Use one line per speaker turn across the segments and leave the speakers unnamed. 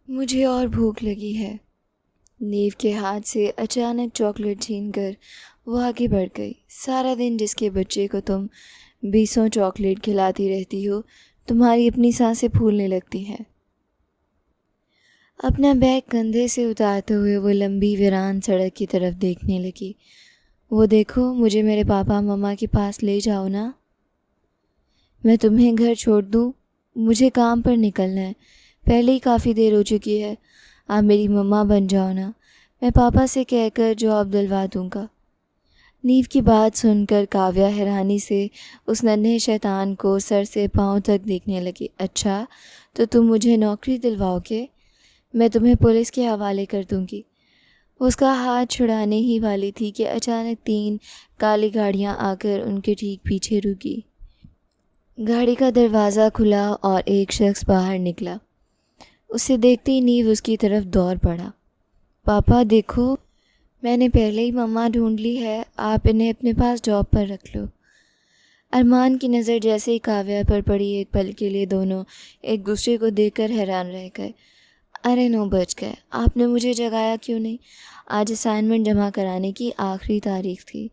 मुझे और भूख लगी है। नीव के हाथ से अचानक चॉकलेट छीनकर वो आगे बढ़ गई। सारा दिन जिसके बच्चे को तुम बीसों चॉकलेट खिलाती रहती हो, तुम्हारी अपनी सांसें फूलने लगती हैं। अपना बैग कंधे से उतारते हुए वो लंबी वीरान सड़क की तरफ देखने लगी। वो देखो, मुझे मेरे पापा मम्मा के पास ले जाओ ना। मैं तुम्हें घर छोड़ दूँ? मुझे काम पर निकलना है। पहले ही काफ़ी देर हो चुकी है। आप मेरी मम्मा बन जाओ ना। मैं पापा से कहकर जॉब दिलवा दूँगा। नीव की बात सुनकर काव्या हैरानी से उस नन्हे शैतान को सर से पाँव तक देखने लगी। अच्छा, तो तुम मुझे नौकरी दिलवाओगे? मैं तुम्हें पुलिस के हवाले कर दूँगी। उसका हाथ छुड़ाने ही वाली थी कि अचानक 3 काली गाड़ियाँ आकर उनके ठीक पीछे रुकी। गाड़ी का दरवाज़ा खुला और एक शख्स बाहर निकला। उसे देखते ही नीव उसकी तरफ दौड़ पड़ा। पापा देखो, मैंने पहले ही मम्मा ढूंढ ली है। आप इन्हें अपने पास जॉब पर रख लो। अरमान की नज़र जैसे ही काव्या पर पड़ी, एक पल के लिए दोनों एक दूसरे को देखकर हैरान रह गए। अरे 9 बज गए, आपने मुझे जगाया क्यों नहीं? आज असाइनमेंट जमा कराने की आखिरी तारीख थी।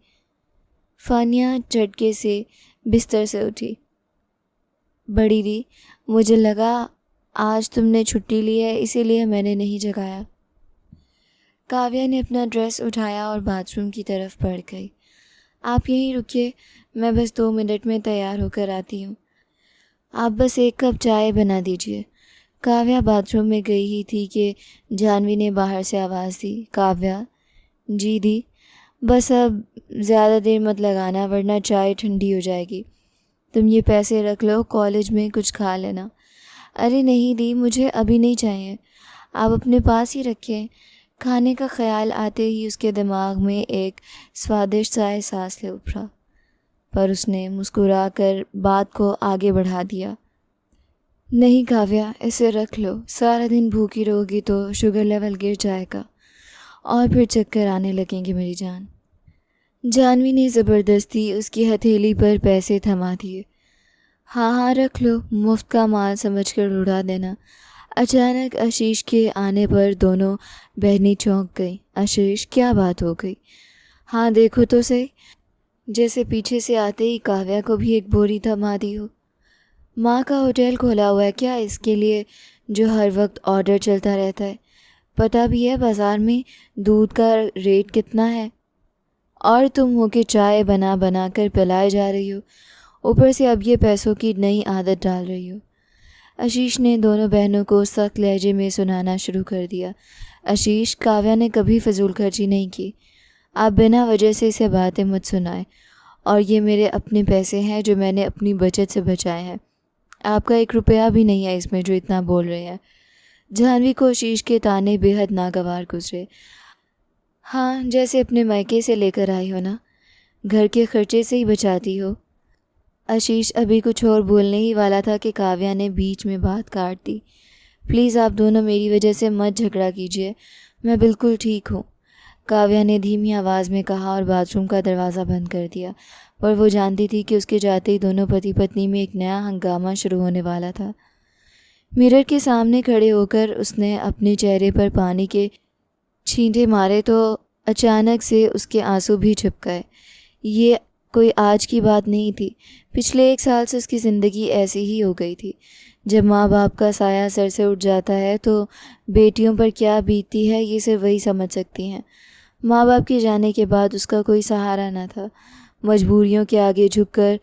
फानिया झटके से बिस्तर से उठी। बड़ी दी, मुझे लगा आज तुमने छुट्टी ली है, इसीलिए मैंने नहीं जगाया। काव्या ने अपना ड्रेस उठाया और बाथरूम की तरफ बढ़ गई। आप यहीं रुकिए, मैं बस 2 मिनट में तैयार होकर आती हूँ। आप बस 1 कप चाय बना दीजिए। काव्या बाथरूम में गई ही थी कि जानवी ने बाहर से आवाज़ दी। काव्या। जी दी। बस अब ज़्यादा देर मत लगाना वरना चाय ठंडी हो जाएगी। तुम ये पैसे रख लो, कॉलेज में कुछ खा लेना। अरे नहीं दी, मुझे अभी नहीं चाहिए। आप अपने पास ही रखें। खाने का ख्याल आते ही उसके दिमाग में एक स्वादिष्ट सा एहसास ले उभरा, पर उसने मुस्कुराकर बात को आगे बढ़ा दिया। नहीं काव्या, इसे रख लो। सारा दिन भूखी रहोगी तो शुगर लेवल गिर जाएगा और फिर चक्कर आने लगेंगे मेरी जान। जानवी ने ज़बरदस्ती उसकी हथेली पर पैसे थमा दिए। हाँ हाँ रख लो, मुफ्त का माल समझकर उड़ा देना। अचानक आशीष के आने पर दोनों बहनें चौंक गईं। आशीष, क्या बात हो गई? हाँ देखो तो सही। जैसे पीछे से आते ही काव्या को भी एक बोरी थमा दी हो। माँ का होटल खोला हुआ है क्या इसके लिए, जो हर वक्त ऑर्डर चलता रहता है? पता भी है बाज़ार में दूध का रेट कितना है, और तुम हो के चाय बना बना कर पिलाए जा रही हो। ऊपर से अब ये पैसों की नई आदत डाल रही हो। आशीष ने दोनों बहनों को सख्त लहजे में सुनाना शुरू कर दिया। आशीष, काव्या ने कभी फजूल खर्ची नहीं की। आप बिना वजह से इसे बातें मत सुनाएं, और ये मेरे अपने पैसे हैं जो मैंने अपनी बचत से बचाए हैं। आपका 1 रुपया भी नहीं है इसमें जो इतना बोल रहे हैं। जानवी को आशीष के ताने बेहद नागवार गुजरे। हाँ, जैसे अपने मायके से लेकर आई हो ना, घर के खर्चे से ही बचाती हो। आशीष अभी कुछ और बोलने ही वाला था कि काव्या ने बीच में बात काट दी। प्लीज़ आप दोनों मेरी वजह से मत झगड़ा कीजिए, मैं बिल्कुल ठीक हूँ। काव्या ने धीमी आवाज़ में कहा और बाथरूम का दरवाज़ा बंद कर दिया, पर वो जानती थी कि उसके जाते ही दोनों पति पत्नी में एक नया हंगामा शुरू होने वाला था। मिरर के सामने खड़े होकर उसने अपने चेहरे पर पानी के छींटे मारे तो अचानक से उसके आंसू भी छुप गए। ये कोई आज की बात नहीं थी। पिछले 1 साल से उसकी ज़िंदगी ऐसी ही हो गई थी। जब माँ बाप का साया सर से उठ जाता है तो बेटियों पर क्या बीतती है ये सिर्फ वही समझ सकती हैं। माँ बाप के जाने के बाद उसका कोई सहारा न था। मजबूरियों के आगे झुककर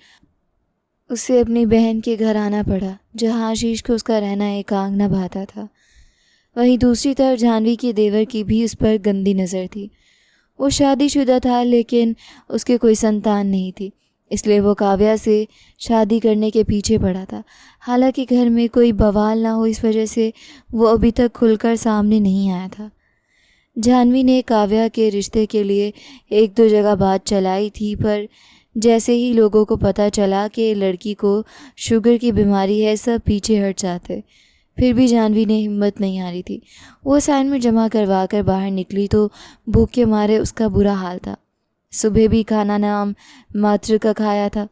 उसे अपनी बहन के घर आना पड़ा, जहाँ आशीष को उसका रहना एकांत न भाता था। वहीं दूसरी तरफ जानवी के देवर की भी उस पर गंदी नज़र थी। वो शादीशुदा था लेकिन उसके कोई संतान नहीं थी, इसलिए वो काव्या से शादी करने के पीछे पड़ा था। हालांकि घर में कोई बवाल ना हो इस वजह से वो अभी तक खुलकर सामने नहीं आया था। जानवी ने काव्या के रिश्ते के लिए 1-2 जगह बात चलाई थी, पर जैसे ही लोगों को पता चला कि लड़की को शुगर की बीमारी है, सब पीछे हट जाते। फिर भी जानवी ने हिम्मत नहीं हारी थी। वो असाइनमेंट जमा करवा कर बाहर निकली तो भूख के मारे उसका बुरा हाल था। सुबह भी खाना नाम मात्र का खाया था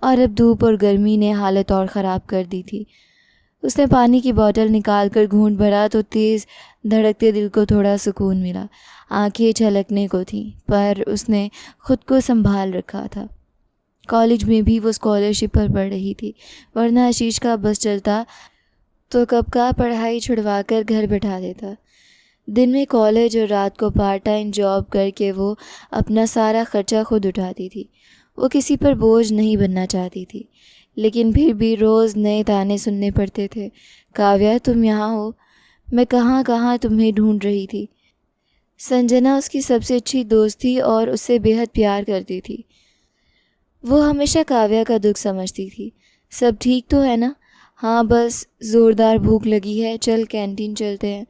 और अब धूप और गर्मी ने हालत और ख़राब कर दी थी। उसने पानी की बोतल निकाल कर घूंट भरा तो तेज़ धड़कते दिल को थोड़ा सुकून मिला। आंखें छलकने को थीं, पर उसने खुद को संभाल रखा था। कॉलेज में भी वो स्कॉलरशिप पर पढ़ रही थी, वरना आशीष का बस चलता तो कब का पढ़ाई छुड़वा कर घर बैठा देता। दिन में कॉलेज और रात को पार्ट टाइम जॉब करके वो अपना सारा खर्चा खुद उठाती थी। वो किसी पर बोझ नहीं बनना चाहती थी, लेकिन फिर भी रोज़ नए ताने सुनने पड़ते थे। काव्या, तुम यहाँ हो? मैं कहाँ कहाँ तुम्हें ढूंढ रही थी। संजना उसकी सबसे अच्छी दोस्त थी और उससे बेहद प्यार करती थी। वो हमेशा काव्या का दुख समझती थी। सब ठीक तो है ना? हाँ, बस ज़ोरदार भूख लगी है, चल कैंटीन चलते हैं।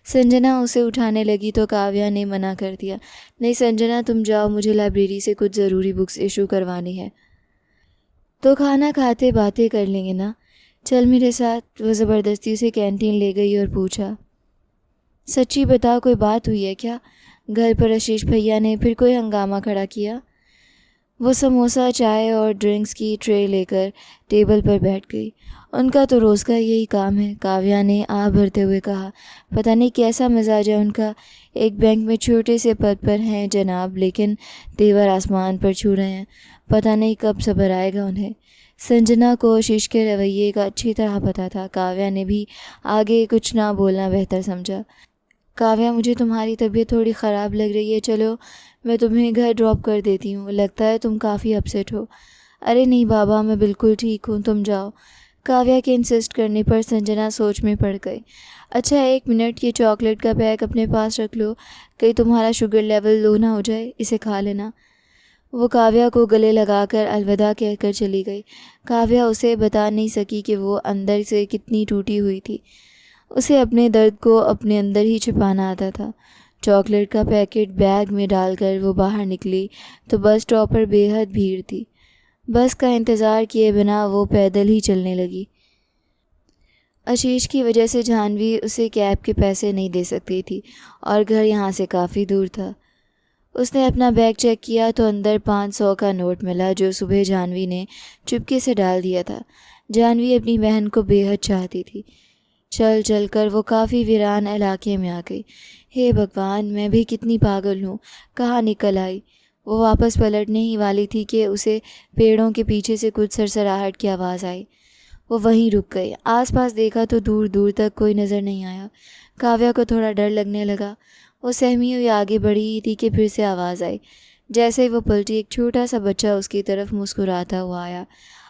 संजना उसे उठाने लगी तो काव्या ने मना कर दिया। नहीं संजना, तुम जाओ, मुझे लाइब्रेरी से कुछ ज़रूरी बुक्स इशू करवानी है। तो खाना खाते बातें कर लेंगे ना, चल मेरे साथ। वो ज़बरदस्ती उसे कैंटीन ले गई और पूछा, सच्ची बताओ, कोई बात हुई है क्या? घर पर आशीष भैया ने फिर कोई हंगामा खड़ा किया? वो समोसा, चाय और ड्रिंक्स की ट्रे लेकर टेबल पर बैठ गई। उनका तो रोज़ का यही काम है, काव्या ने आह भरते हुए कहा। पता नहीं कैसा मिजाज है उनका। एक बैंक में छोटे से पद पर हैं जनाब, लेकिन तेवर आसमान पर छू रहे हैं। पता नहीं कब सब्र आएगा उन्हें। संजना को आशीष के रवैये का अच्छी तरह पता था। काव्या ने भी आगे कुछ ना बोलना बेहतर समझा। काव्या, मुझे तुम्हारी तबीयत थोड़ी ख़राब लग रही है, चलो मैं तुम्हें घर ड्रॉप कर देती हूँ। लगता है तुम काफ़ी अपसेट हो। अरे नहीं बाबा, मैं बिल्कुल ठीक हूँ, तुम जाओ। काव्या के इंसिस्ट करने पर संजना सोच में पड़ गई। अच्छा 1 मिनट, ये चॉकलेट का पैक अपने पास रख लो, कहीं तुम्हारा शुगर लेवल लो ना हो जाए, इसे खा लेना। वो काव्या को गले लगाकर अलविदा कहकर चली गई। काव्या उसे बता नहीं सकी कि वो अंदर से कितनी टूटी हुई थी। उसे अपने दर्द को अपने अंदर ही छिपाना आता था। चॉकलेट का पैकेट बैग में डालकर वो बाहर निकली तो बस स्टॉप पर बेहद भीड़ थी। बस का इंतज़ार किए बिना वो पैदल ही चलने लगी। आशीष की वजह से जानवी उसे कैब के पैसे नहीं दे सकती थी और घर यहाँ से काफ़ी दूर था। उसने अपना बैग चेक किया तो अंदर 500 का नोट मिला, जो सुबह जानवी ने चुपके से डाल दिया था। जानवी अपनी बहन को बेहद चाहती थी। चल चल कर वो काफ़ी वीरान इलाके में आ गई। हे भगवान, मैं भी कितनी पागल हूँ, कहाँ निकल आई। वो वापस पलटने ही वाली थी कि उसे पेड़ों के पीछे से कुछ सरसराहट की आवाज़ आई। वो वहीं रुक गई। आसपास देखा तो दूर दूर तक कोई नज़र नहीं आया। काव्या को थोड़ा डर लगने लगा। वो सहमी हुई आगे बढ़ी ही थी कि फिर से आवाज़ आई। जैसे ही वो पलटी, एक छोटा सा बच्चा उसकी तरफ मुस्कुराता हुआ आया।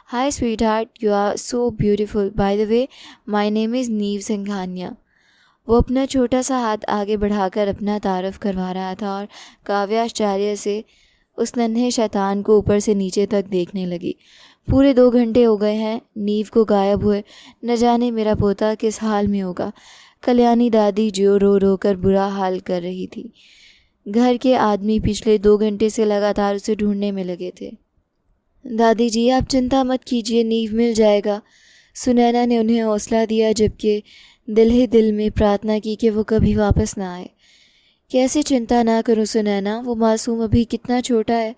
Hi sweetheart, you are so beautiful, by the way my name is Neev Singhania. वो अपना छोटा सा हाथ आगे बढ़ाकर अपना तारफ़ करवा रहा था और काव्या आश्चर्य से उस नन्हे शैतान को ऊपर से नीचे तक देखने लगी। पूरे 2 घंटे हो गए हैं नीव को गायब हुए, न जाने मेरा पोता किस हाल में होगा। कल्याणी दादी जो रो रो कर बुरा हाल कर रही थी। घर के आदमी पिछले 2 घंटे से लगातार उसे ढूंढने में लगे थे। दादी जी, आप चिंता मत कीजिए, नीव मिल जाएगा। सुनैना ने उन्हें हौसला दिया, जबकि दिल ही दिल में प्रार्थना की कि वो कभी वापस ना आए। कैसे चिंता ना करूं सुनैना, वो मासूम अभी कितना छोटा है।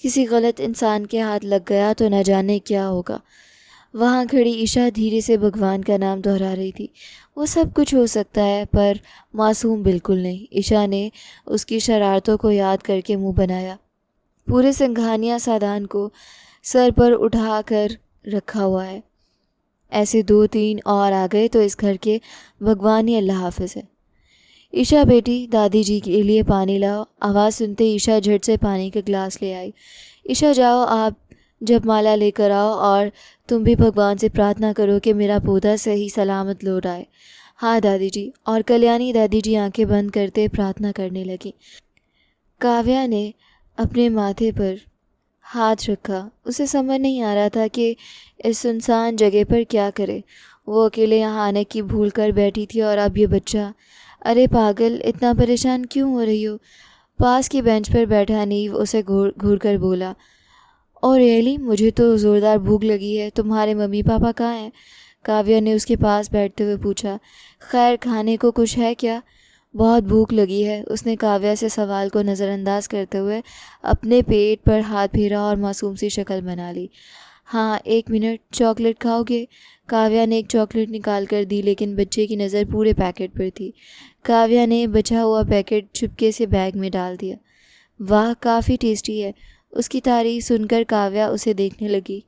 किसी गलत इंसान के हाथ लग गया तो न जाने क्या होगा। वहाँ खड़ी ईशा धीरे से भगवान का नाम दोहरा रही थी। वो सब कुछ हो सकता है, पर मासूम बिल्कुल नहीं। ईशा ने उसकी शरारतों को याद करके मुंह बनाया। पूरे सिंघानिया सादान को सर पर उठा कर रखा हुआ है। ऐसे 2-3 और आ गए तो इस घर के भगवान ही अल्लाह हाफिज़ है। ईशा बेटी, दादी जी के लिए पानी लाओ। आवाज़ सुनते ईशा झट से पानी का गिलास ले आई। ईशा जाओ, आप जपमाला लेकर आओ और तुम भी भगवान से प्रार्थना करो कि मेरा पोता सही सलामत लौट आए। हाँ दादी जी। और कल्याणी दादी जी आंखें बंद करते प्रार्थना करने लगी। काव्या ने अपने माथे पर हाथ रखा। उसे समझ नहीं आ रहा था कि इस सुनसान जगह पर क्या करे। वो अकेले यहाँ आने की भूल कर बैठी थी और अब ये बच्चा। अरे पागल, इतना परेशान क्यों हो रही हो? पास की बेंच पर बैठा नीव उसे घूर कर बोला। और रियली, मुझे तो ज़ोरदार भूख लगी है। तुम्हारे मम्मी पापा कहाँ हैं? काव्या ने उसके पास बैठते हुए पूछा। खैर, खाने को कुछ है क्या? बहुत भूख लगी है। उसने काव्या से सवाल को नज़रअंदाज करते हुए अपने पेट पर हाथ फेरा और मासूम सी शक्ल बना ली। हाँ 1 मिनट, चॉकलेट खाओगे? काव्या ने एक चॉकलेट निकाल कर दी, लेकिन बच्चे की नज़र पूरे पैकेट पर थी। काव्या ने बचा हुआ पैकेट चुपके से बैग में डाल दिया। वाह, काफ़ी टेस्टी है। उसकी तारीफ सुनकर काव्या उसे देखने लगी।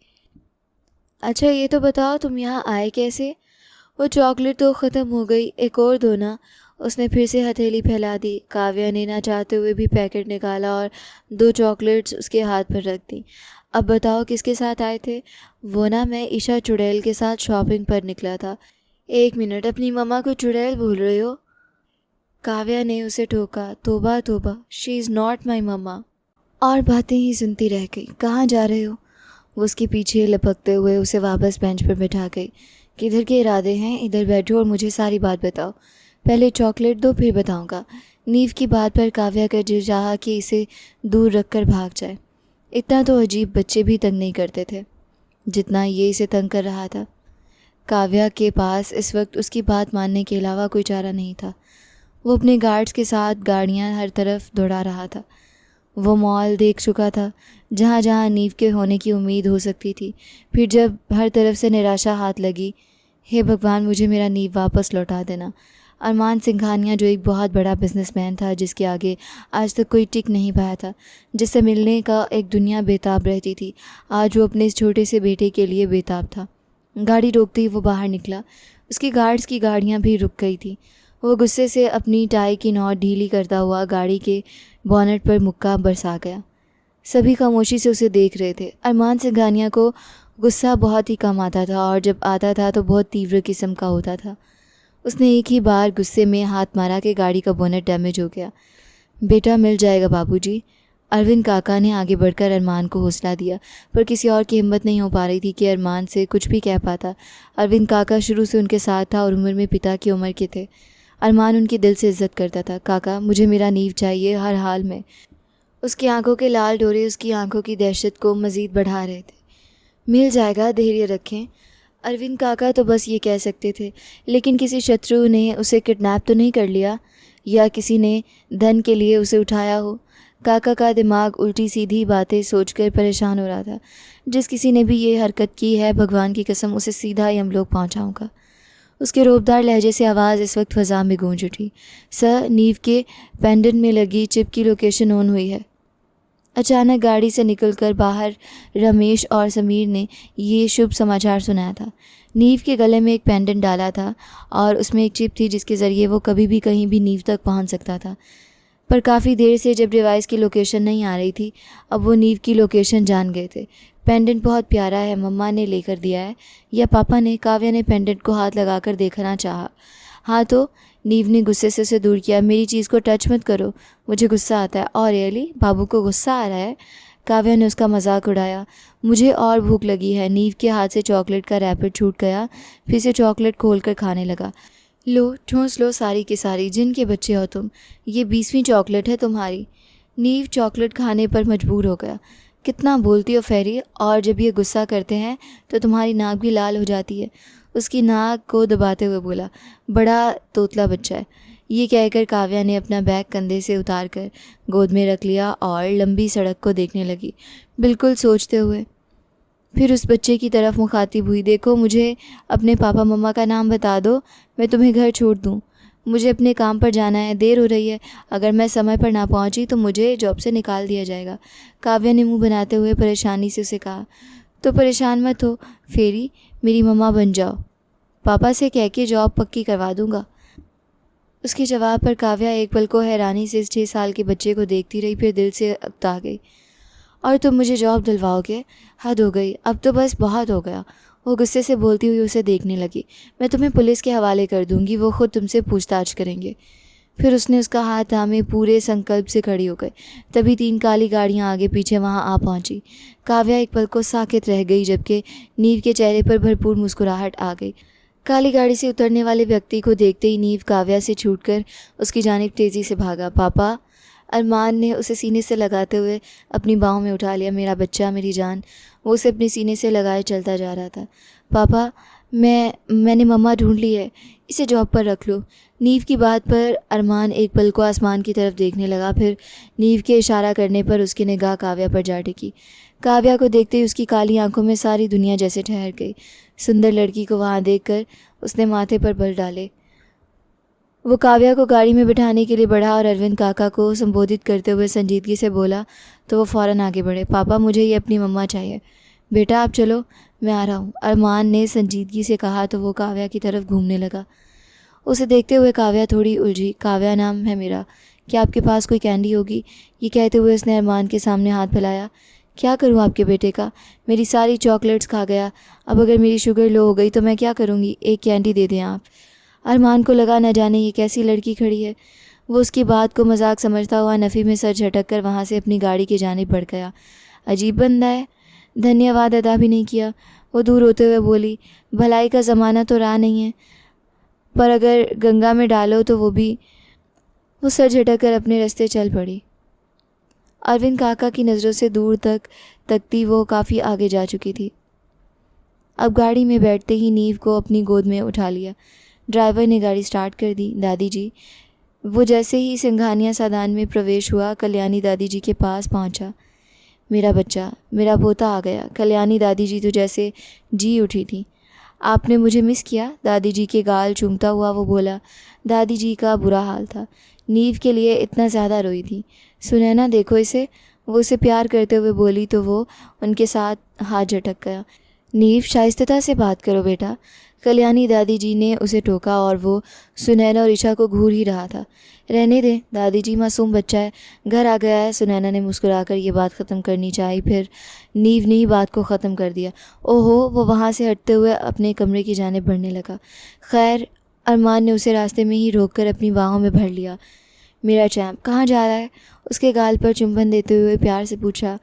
अच्छा ये तो बताओ तुम यहाँ आए कैसे? वो चॉकलेट तो ख़त्म हो गई, एक और दो ना। उसने फिर से हथेली फैला दी। काव्या ने ना चाहते हुए भी पैकेट निकाला और 2 चॉकलेट्स उसके हाथ पर रख दी। अब बताओ किसके साथ आए थे? वो ना, मैं ईशा चुड़ैल के साथ शॉपिंग पर निकला था। 1 मिनट, अपनी मम्मा को चुड़ैल बोल रहे हो? काव्या ने उसे टोका। तोबा तोबा, शी इज़ नॉट माई मम्मा। और बातें ही सुनती रह गई। कहाँ जा रहे हो? वो उसके पीछे लपकते हुए उसे वापस बेंच पर बैठा गई। किधर के इरादे हैं? इधर बैठो और मुझे सारी बात बताओ। पहले चॉकलेट दो, फिर बताऊंगा। नीव की बात पर काव्या का जी चाहा कि इसे दूर रखकर भाग जाए। इतना तो अजीब बच्चे भी तंग नहीं करते थे जितना ये इसे तंग कर रहा था। काव्या के पास इस वक्त उसकी बात मानने के अलावा कोई चारा नहीं था। वो अपने गार्ड्स के साथ गाड़ियाँ हर तरफ दौड़ा रहा था। वो मॉल देख चुका था जहाँ जहाँ नीव के होने की उम्मीद हो सकती थी। फिर जब हर तरफ से निराशा हाथ लगी, हे भगवान, मुझे मेरा नीव वापस लौटा देना। अरमान सिंघानिया, जो एक बहुत बड़ा बिजनेसमैन था, जिसके आगे आज तक कोई टिक नहीं पाया था, जिससे मिलने का एक दुनिया बेताब रहती थी, आज वो अपने इस छोटे से बेटे के लिए बेताब था। गाड़ी रोकते ही वो बाहर निकला। उसकी गार्ड्स की गाड़ियाँ भी रुक गई थी। वो गुस्से से अपनी टाई की नॉट ढीली करता हुआ गाड़ी के बॉनेट पर मुक्का बरसा गया। सभी खामोशी से उसे देख रहे थे। अरमान सिंघानिया को गुस्सा बहुत ही कम आता था और जब आता था तो बहुत तीव्र किस्म का होता था। उसने एक ही बार गुस्से में हाथ मारा कि गाड़ी का बोनेट डैमेज हो गया। बेटा, मिल जाएगा बाबूजी। अरविंद काका ने आगे बढ़कर अरमान को हौसला दिया, पर किसी और की हिम्मत नहीं हो पा रही थी कि अरमान से कुछ भी कह पाता। अरविंद काका शुरू से उनके साथ था और उम्र में पिता की उम्र के थे। अरमान उनकी दिल से इज्जत करता था। काका, मुझे मेरा नीव चाहिए, हर हाल में। उसकी आंखों के लाल डोरे उसकी आंखों की दहशत को मज़ीद बढ़ा रहे थे। मिल जाएगा, धैर्य रखें। अरविंद काका तो बस ये कह सकते थे, लेकिन किसी शत्रु ने उसे किडनैप तो नहीं कर लिया, या किसी ने धन के लिए उसे उठाया हो। काका का दिमाग उल्टी सीधी बातें सोचकर परेशान हो रहा था। जिस किसी ने भी ये हरकत की है, भगवान की कसम, उसे सीधा यमलोक पहुंचाऊंगा। उसके रोबदार लहजे से आवाज़ इस वक्त फ़ज़ा में गूंज उठी। सर, नीव के पेंडेंट में लगी चिप की लोकेशन ऑन हुई है। अचानक गाड़ी से निकलकर बाहर रमेश और समीर ने ये शुभ समाचार सुनाया था। नीव के गले में एक पेंडेंट डाला था और उसमें एक चिप थी जिसके ज़रिए वो कभी भी कहीं भी नीव तक पहुंच सकता था। पर काफ़ी देर से जब डिवाइस की लोकेशन नहीं आ रही थी, अब वो नीव की लोकेशन जान गए थे। पेंडेंट बहुत प्यारा है, मम्मा ने लेकर दिया है या पापा ने? काव्या ने पेंडेंट को हाथ लगाकर देखना चाहा। हाँ तो? नीव ने गुस्से से उसे दूर किया। मेरी चीज़ को टच मत करो, मुझे गुस्सा आता है। और रियली, बाबू को गुस्सा आ रहा है? काव्या ने उसका मजाक उड़ाया। मुझे और भूख लगी है। नीव के हाथ से चॉकलेट का रैपर छूट गया। फिर से चॉकलेट खोलकर खाने लगा। लो, ठूंस लो सारी की सारी, जिन के बच्चे हो तुम। ये 20वीं चॉकलेट है तुम्हारी। नीव चॉकलेट खाने पर मजबूर हो गया। कितना बोलती हो फेरी, और जब ये गुस्सा करते हैं तो तुम्हारी नाक भी लाल हो जाती है। उसकी नाक को दबाते हुए बोला। बड़ा तोतला बच्चा है। ये कहकर काव्या ने अपना बैग कंधे से उतार कर गोद में रख लिया और लंबी सड़क को देखने लगी, बिल्कुल सोचते हुए। फिर उस बच्चे की तरफ मुखातिब हुई। देखो, मुझे अपने पापा मम्मा का नाम बता दो, मैं तुम्हें घर छोड़ दूँ। मुझे अपने काम पर जाना है, देर हो रही है। अगर मैं समय पर ना पहुंची तो मुझे जॉब से निकाल दिया जाएगा। काव्या ने मुंह बनाते हुए परेशानी से उसे कहा। तो परेशान मत हो फेरी, मेरी मम्मा बन जाओ। पापा से कह के जॉब पक्की करवा दूंगा। उसके जवाब पर काव्या एक पल को हैरानी से इस 6 साल के बच्चे को देखती रही, फिर दिल से अकता गई। और तुम मुझे जॉब दिलवाओगे? हद हो गई, अब तो बस बहुत हो गया। वो गुस्से से बोलती हुई उसे देखने लगी। मैं तुम्हें पुलिस के हवाले कर दूंगी, वो खुद तुमसे पूछताछ करेंगे। फिर उसने उसका हाथ थामे पूरे संकल्प से खड़ी हो गई। तभी 3 काली गाड़ियां आगे पीछे वहां आ पहुंची। काव्या एक पल को साकित रह गई, जबकि नीव के चेहरे पर भरपूर मुस्कुराहट आ गई। काली गाड़ी से उतरने वाले व्यक्ति को देखते ही नीव काव्या से छूटकर उसकी जानिब तेज़ी से भागा। पापा, अरमान ने उसे सीने से लगाते हुए अपनी बाहों में उठा लिया। मेरा बच्चा, मेरी जान। वो उसे अपने सीने से लगाए चलता जा रहा था। पापा, मैंने मम्मा ढूंढ ली है, इसे जॉब पर रख लो। नीव की बात पर अरमान एक पल को आसमान की तरफ देखने लगा, फिर नीव के इशारा करने पर उसकी निगाह काव्या पर जा टिकी। काव्या को देखते ही उसकी काली आंखों में सारी दुनिया जैसे ठहर गई। सुंदर लड़की को वहाँ देखकर उसने माथे पर बल डाले। वो काव्या को गाड़ी में बिठाने के लिए बढ़ा और अरविंद काका को संबोधित करते हुए संजीदगी से बोला तो वो फ़ौरन आगे बढ़े। पापा, मुझे ये अपनी मम्मा चाहिए। बेटा आप चलो, मैं आ रहा हूँ, अरमान ने संजीदगी से कहा तो वो काव्या की तरफ घूमने लगा। उसे देखते हुए काव्या थोड़ी उलझी। काव्या नाम है मेरा, क्या आपके पास कोई कैंडी होगी? ये कहते हुए उसने अरमान के सामने हाथ फैलाया। क्या करूँ आपके बेटे का? मेरी सारी चॉकलेट्स खा गया। अब अगर मेरी शुगर लो हो गई तो मैं क्या करूँगी? एक कैंडी दे दें आप। अरमान को लगा न जाने ये कैसी लड़की खड़ी है। वो उसकी बात को मजाक समझता हुआ नफ़ी में सर झटक कर वहाँ से अपनी गाड़ी की जानिब बढ़ गया। अजीब बंदा है। धन्यवाद अदा भी नहीं किया। वो दूर होते हुए बोली, भलाई का ज़माना तो रहा नहीं है, पर अगर गंगा में डालो तो वो भी। वो सर झटक कर अपने रास्ते चल पड़ी। अरविंद काका की नज़रों से दूर तक तकती वो काफ़ी आगे जा चुकी थी। अब गाड़ी में बैठते ही नीव को अपनी गोद में उठा लिया। ड्राइवर ने गाड़ी स्टार्ट कर दी। दादी जी। वो जैसे ही सिंघानिया सादान में प्रवेश हुआ, कल्याणी दादी जी के पास पहुंचा। मेरा बच्चा, मेरा पोता आ गया। कल्याणी दादी जी तो जैसे जी उठी थी। आपने मुझे मिस किया? दादी जी के गाल चूमता हुआ वो बोला। दादी जी का बुरा हाल था। नीव के लिए इतना ज़्यादा रोई थी। सुनैना देखो इसे, वो उसे प्यार करते हुए बोली तो वो उनके साथ हाथ झटक गया। नीव, शाइस्तता से बात करो बेटा। कल्याणी दादी जी ने उसे टोका और वो सुनैना और ईशा को घूर ही रहा था। रहने दे दादी जी, मासूम बच्चा है, घर आ गया है। सुनैना ने मुस्कुराकर ये बात ख़त्म करनी चाहिए, फिर नीव ने ही बात को ख़त्म कर दिया। ओहो, वो वहाँ से हटते हुए अपने कमरे की जानिब बढ़ने लगा। खैर, अरमान ने उसे रास्ते में ही रोककर अपनी बाहों में भर लिया। मेरा चैम्प, कहाँ जा रहा है? उसके गाल पर चुंबन देते हुए प्यार से पूछा।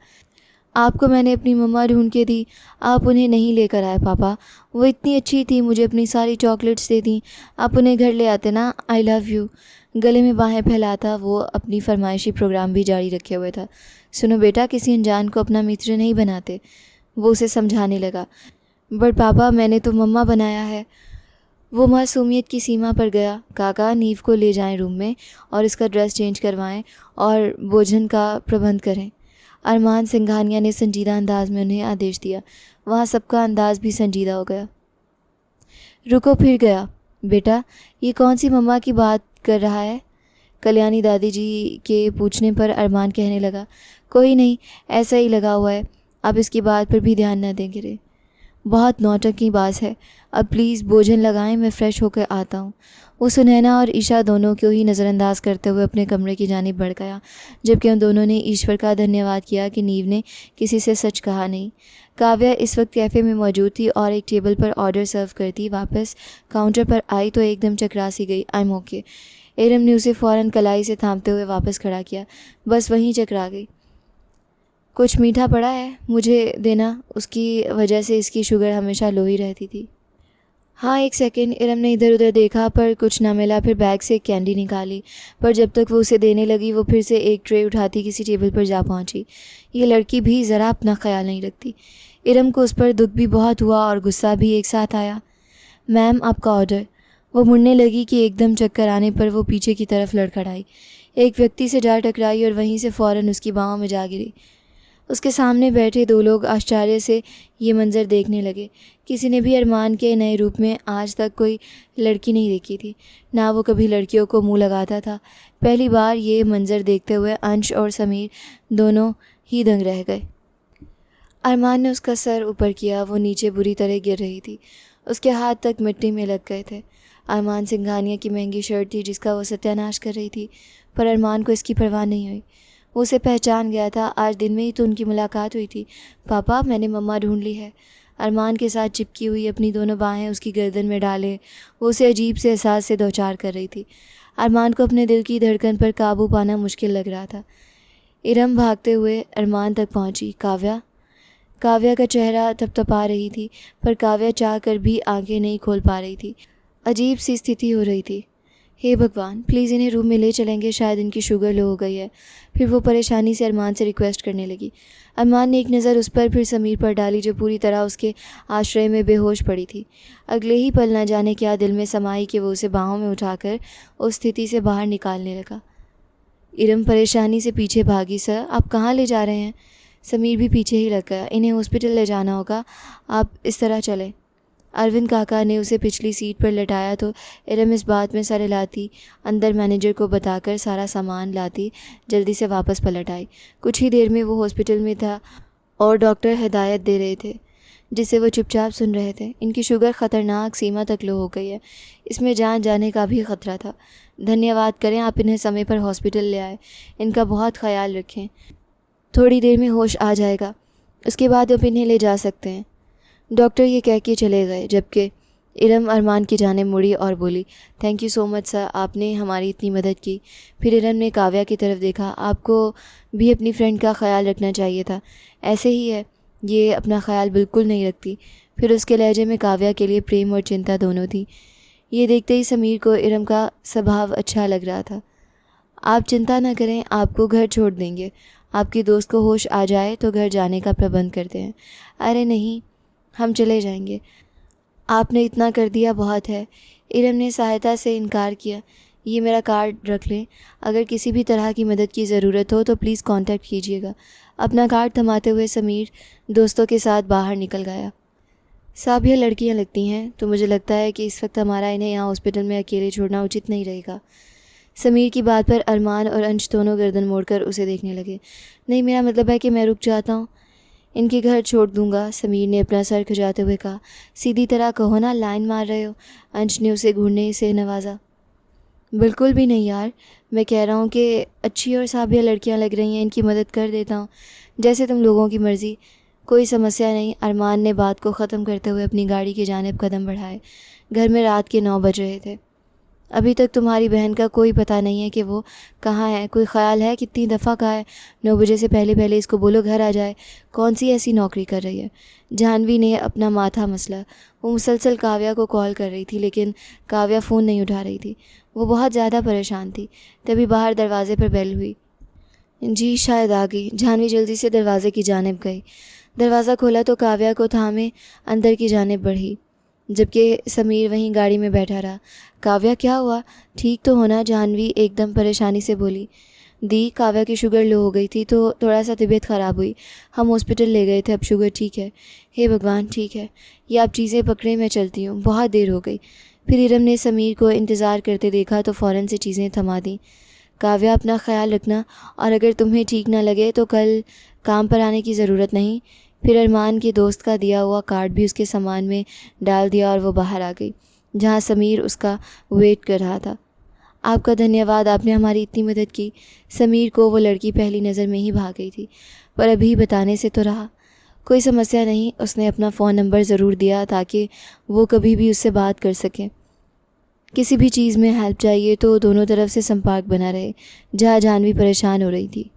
आपको मैंने अपनी मम्मा ढूंढ के दी, आप उन्हें नहीं लेकर आए पापा। वो इतनी अच्छी थी, मुझे अपनी सारी चॉकलेट्स दे दी। आप उन्हें घर ले आते ना। I love you. गले में बाहें फैलाता वो अपनी फरमाइशी प्रोग्राम भी जारी रखे हुए था। सुनो बेटा, किसी अनजान को अपना मित्र नहीं बनाते। वो उसे समझाने लगा। बट पापा, मैंने तो मम्मा बनाया है। वो मासूमियत की सीमा पर गया। काका, नीव को ले जाएं रूम में और इसका ड्रेस चेंज करवाएं और भोजन का प्रबंध करें। अरमान सिंघानिया ने संजीदा अंदाज में उन्हें आदेश दिया। वहाँ सबका अंदाज भी संजीदा हो गया। रुको, फिर गया। बेटा, ये कौन सी मम्मा की बात कर रहा है? कल्याणी दादी जी के पूछने पर अरमान कहने लगा, कोई नहीं, ऐसा ही लगा हुआ है। आप इसकी बात पर भी ध्यान न दें गिरे। बहुत नौटंकीबाज है। अब प्लीज़ भोजन लगाएं, मैं फ़्रेश होकर आता हूँ। वो सुनैना और ईशा दोनों को ही नज़रअंदाज करते हुए अपने कमरे की जानिब बढ़ गया, जबकि उन दोनों ने ईश्वर का धन्यवाद किया कि नीव ने किसी से सच कहा नहीं। काव्या इस वक्त कैफ़े में मौजूद थी और एक टेबल पर ऑर्डर सर्व करती वापस काउंटर पर आई तो एकदम चकरा सी गई। I am okay. इरम ने उसे फ़ौरन कलाई से थामते हुए वापस खड़ा किया। बस वहीं चकरा गई। कुछ मीठा पड़ा है, मुझे देना, उसकी वजह से इसकी शुगर हमेशा लो ही रहती थी। हाँ, एक सेकंड। इरम ने इधर उधर देखा पर कुछ ना मिला। फिर बैग से एक कैंडी निकाली, पर जब तक वो उसे देने लगी वो फिर से एक ट्रे उठाती किसी टेबल पर जा पहुंची। ये लड़की भी ज़रा अपना ख्याल नहीं रखती। इरम को उस पर दुख भी बहुत हुआ और गुस्सा भी एक साथ आया। मैम, आपका ऑर्डर। वो मुड़ने लगी कि एकदम चक्कर आने पर वो पीछे की तरफ लड़खड़ाई, एक व्यक्ति से जा टकराई और वहीं से फ़ौरन उसकी बाहों में जा गिरी। उसके सामने बैठे दो लोग आश्चर्य से ये मंज़र देखने लगे। किसी ने भी अरमान के नए रूप में आज तक कोई लड़की नहीं देखी थी, ना वो कभी लड़कियों को मुंह लगाता था। पहली बार ये मंज़र देखते हुए अंश और समीर दोनों ही दंग रह गए। अरमान ने उसका सर ऊपर किया। वो नीचे बुरी तरह गिर रही थी, उसके हाथ तक मिट्टी में लग गए थे। अरमान सिंघानिया की महंगी शर्ट थी जिसका वो सत्यानाश कर रही थी, पर अरमान को इसकी परवाह नहीं हुई। वो उसे पहचान गया था। आज दिन में ही तो उनकी मुलाकात हुई थी। पापा, मैंने मम्मा ढूंढ ली है। अरमान के साथ चिपकी हुई अपनी दोनों बाहें उसकी गर्दन में डाले वो उसे अजीब से एहसास से दो चार कर रही थी। अरमान को अपने दिल की धड़कन पर काबू पाना मुश्किल लग रहा था। इरम भागते हुए अरमान तक पहुंची। काव्या। काव्या का चेहरा थपथपा रही थी, पर काव्या चाह कर भी आंखें नहीं खोल पा रही थी। अजीब सी स्थिति हो रही थी। हे भगवान, प्लीज़ इन्हें रूम में ले चलेंगे, शायद इनकी शुगर लो हो गई है। फिर वो परेशानी से अरमान से रिक्वेस्ट करने लगी। अरमान ने एक नज़र उस पर फिर समीर पर डाली, जो पूरी तरह उसके आश्रय में बेहोश पड़ी थी। अगले ही पल न जाने क्या दिल में समाई कि वो उसे बाहों में उठाकर उस स्थिति से बाहर निकालने लगा। इरम परेशानी से पीछे भागी। सर, आप कहाँ ले जा रहे हैं? समीर भी पीछे ही लग गया। इन्हें हॉस्पिटल ले जाना होगा, आप इस तरह चलें। अरविंद काका ने उसे पिछली सीट पर लटाया तो इरम इस बात में सर हिलाती, अंदर मैनेजर को बताकर सारा सामान लाती, जल्दी से वापस पलट आई। कुछ ही देर में वो हॉस्पिटल में था और डॉक्टर हिदायत दे रहे थे, जिसे वो चुपचाप सुन रहे थे। इनकी शुगर ख़तरनाक सीमा तक लो हो गई है, इसमें जान जाने का भी ख़तरा था। धन्यवाद करें, आप इन्हें समय पर हॉस्पिटल ले आए। इनका बहुत ख्याल रखें, थोड़ी देर में होश आ जाएगा, उसके बाद आप इन्हें ले जा सकते हैं। डॉक्टर ये कह के चले गए, जबकि इरम अरमान की जाने मुड़ी और बोली, thank you so much sir, आपने हमारी इतनी मदद की। फिर इरम ने काव्या की तरफ देखा। आपको भी अपनी फ्रेंड का ख्याल रखना चाहिए था, ऐसे ही है, ये अपना ख्याल बिल्कुल नहीं रखती। फिर उसके लहजे में काव्या के लिए प्रेम और चिंता दोनों थी। ये देखते ही समीर को इरम का स्वभाव अच्छा लग रहा था। आप चिंता न करें, आपको घर छोड़ देंगे। आपकी दोस्त को होश आ जाए तो घर जाने का प्रबंध करते हैं। अरे नहीं, हम चले जाएंगे, आपने इतना कर दिया बहुत है। इरम ने सहायता से इनकार किया। ये मेरा कार्ड रख लें, अगर किसी भी तरह की मदद की ज़रूरत हो तो प्लीज़ कांटेक्ट कीजिएगा। अपना कार्ड थमाते हुए समीर दोस्तों के साथ बाहर निकल गया। साहब, यह लड़कियां लगती हैं, तो मुझे लगता है कि इस वक्त हमारा इन्हें यहाँ हॉस्पिटल में अकेले छोड़ना उचित नहीं रहेगा। समीर की बात पर अरमान और अंश दोनों गर्दन मोड़कर उसे देखने लगे। नहीं, मेरा मतलब है कि मैं रुक जाता हूँ, इनके घर छोड़ दूंगा। समीर ने अपना सर खुजाते हुए कहा। सीधी तरह कहो ना, लाइन मार रहे हो। अंश ने उसे घूरने से नवाजा। बिल्कुल भी नहीं यार, मैं कह रहा हूँ कि अच्छी और साबिया लड़कियाँ लग रही हैं, इनकी मदद कर देता हूँ, जैसे तुम लोगों की मर्ज़ी। कोई समस्या नहीं। अरमान ने बात को ख़त्म करते हुए अपनी गाड़ी की जानिब कदम बढ़ाए। घर में रात के 9 बज रहे थे। अभी तक तुम्हारी बहन का कोई पता नहीं है कि वो कहाँ है। कोई ख्याल है कितनी दफ़ा कहा है 9 बजे से पहले पहले इसको बोलो घर आ जाए। कौन सी ऐसी नौकरी कर रही है? जानवी ने अपना माथा मसला। वो मुसलसल काव्या को कॉल कर रही थी, लेकिन काव्या फ़ोन नहीं उठा रही थी। वो बहुत ज़्यादा परेशान थी। तभी बाहर दरवाज़े पर बेल हुई। जी, शायद आ गई। जानवी जल्दी से दरवाज़े की जानिब गई। दरवाज़ा खोला तो काव्या को थामे अंदर की जानिब बढ़ी, जबकि समीर वहीं गाड़ी में बैठा रहा। काव्या, क्या हुआ? ठीक तो होना? जानवी एकदम परेशानी से बोली। दी, काव्या की शुगर लो हो गई थी तो थोड़ा सा तबीयत ख़राब हुई, हम हॉस्पिटल ले गए थे, अब शुगर ठीक है। हे भगवान, ठीक है। ये आप चीज़ें पकड़े, मैं चलती हूँ, बहुत देर हो गई। फिर इरम ने समीर को इंतज़ार करते देखा तो फ़ौरन से चीज़ें थमा दी। काव्या, अपना ख्याल रखना, और अगर तुम्हें ठीक ना लगे तो कल काम पर आने की ज़रूरत नहीं। फिर अरमान के दोस्त का दिया हुआ कार्ड भी उसके सामान में डाल दिया और वो बाहर आ गई, जहाँ समीर उसका वेट कर रहा था। आपका धन्यवाद, आपने हमारी इतनी मदद की। समीर को वो लड़की पहली नज़र में ही भाग गई थी, पर अभी बताने से तो रहा। कोई समस्या नहीं, उसने अपना फ़ोन नंबर ज़रूर दिया ताकि वो कभी भी उससे बात कर सके। किसी भी चीज़ में हेल्प चाहिए तो दोनों तरफ से संपर्क बना रहे। जहाँ जानवी परेशान हो रही थी,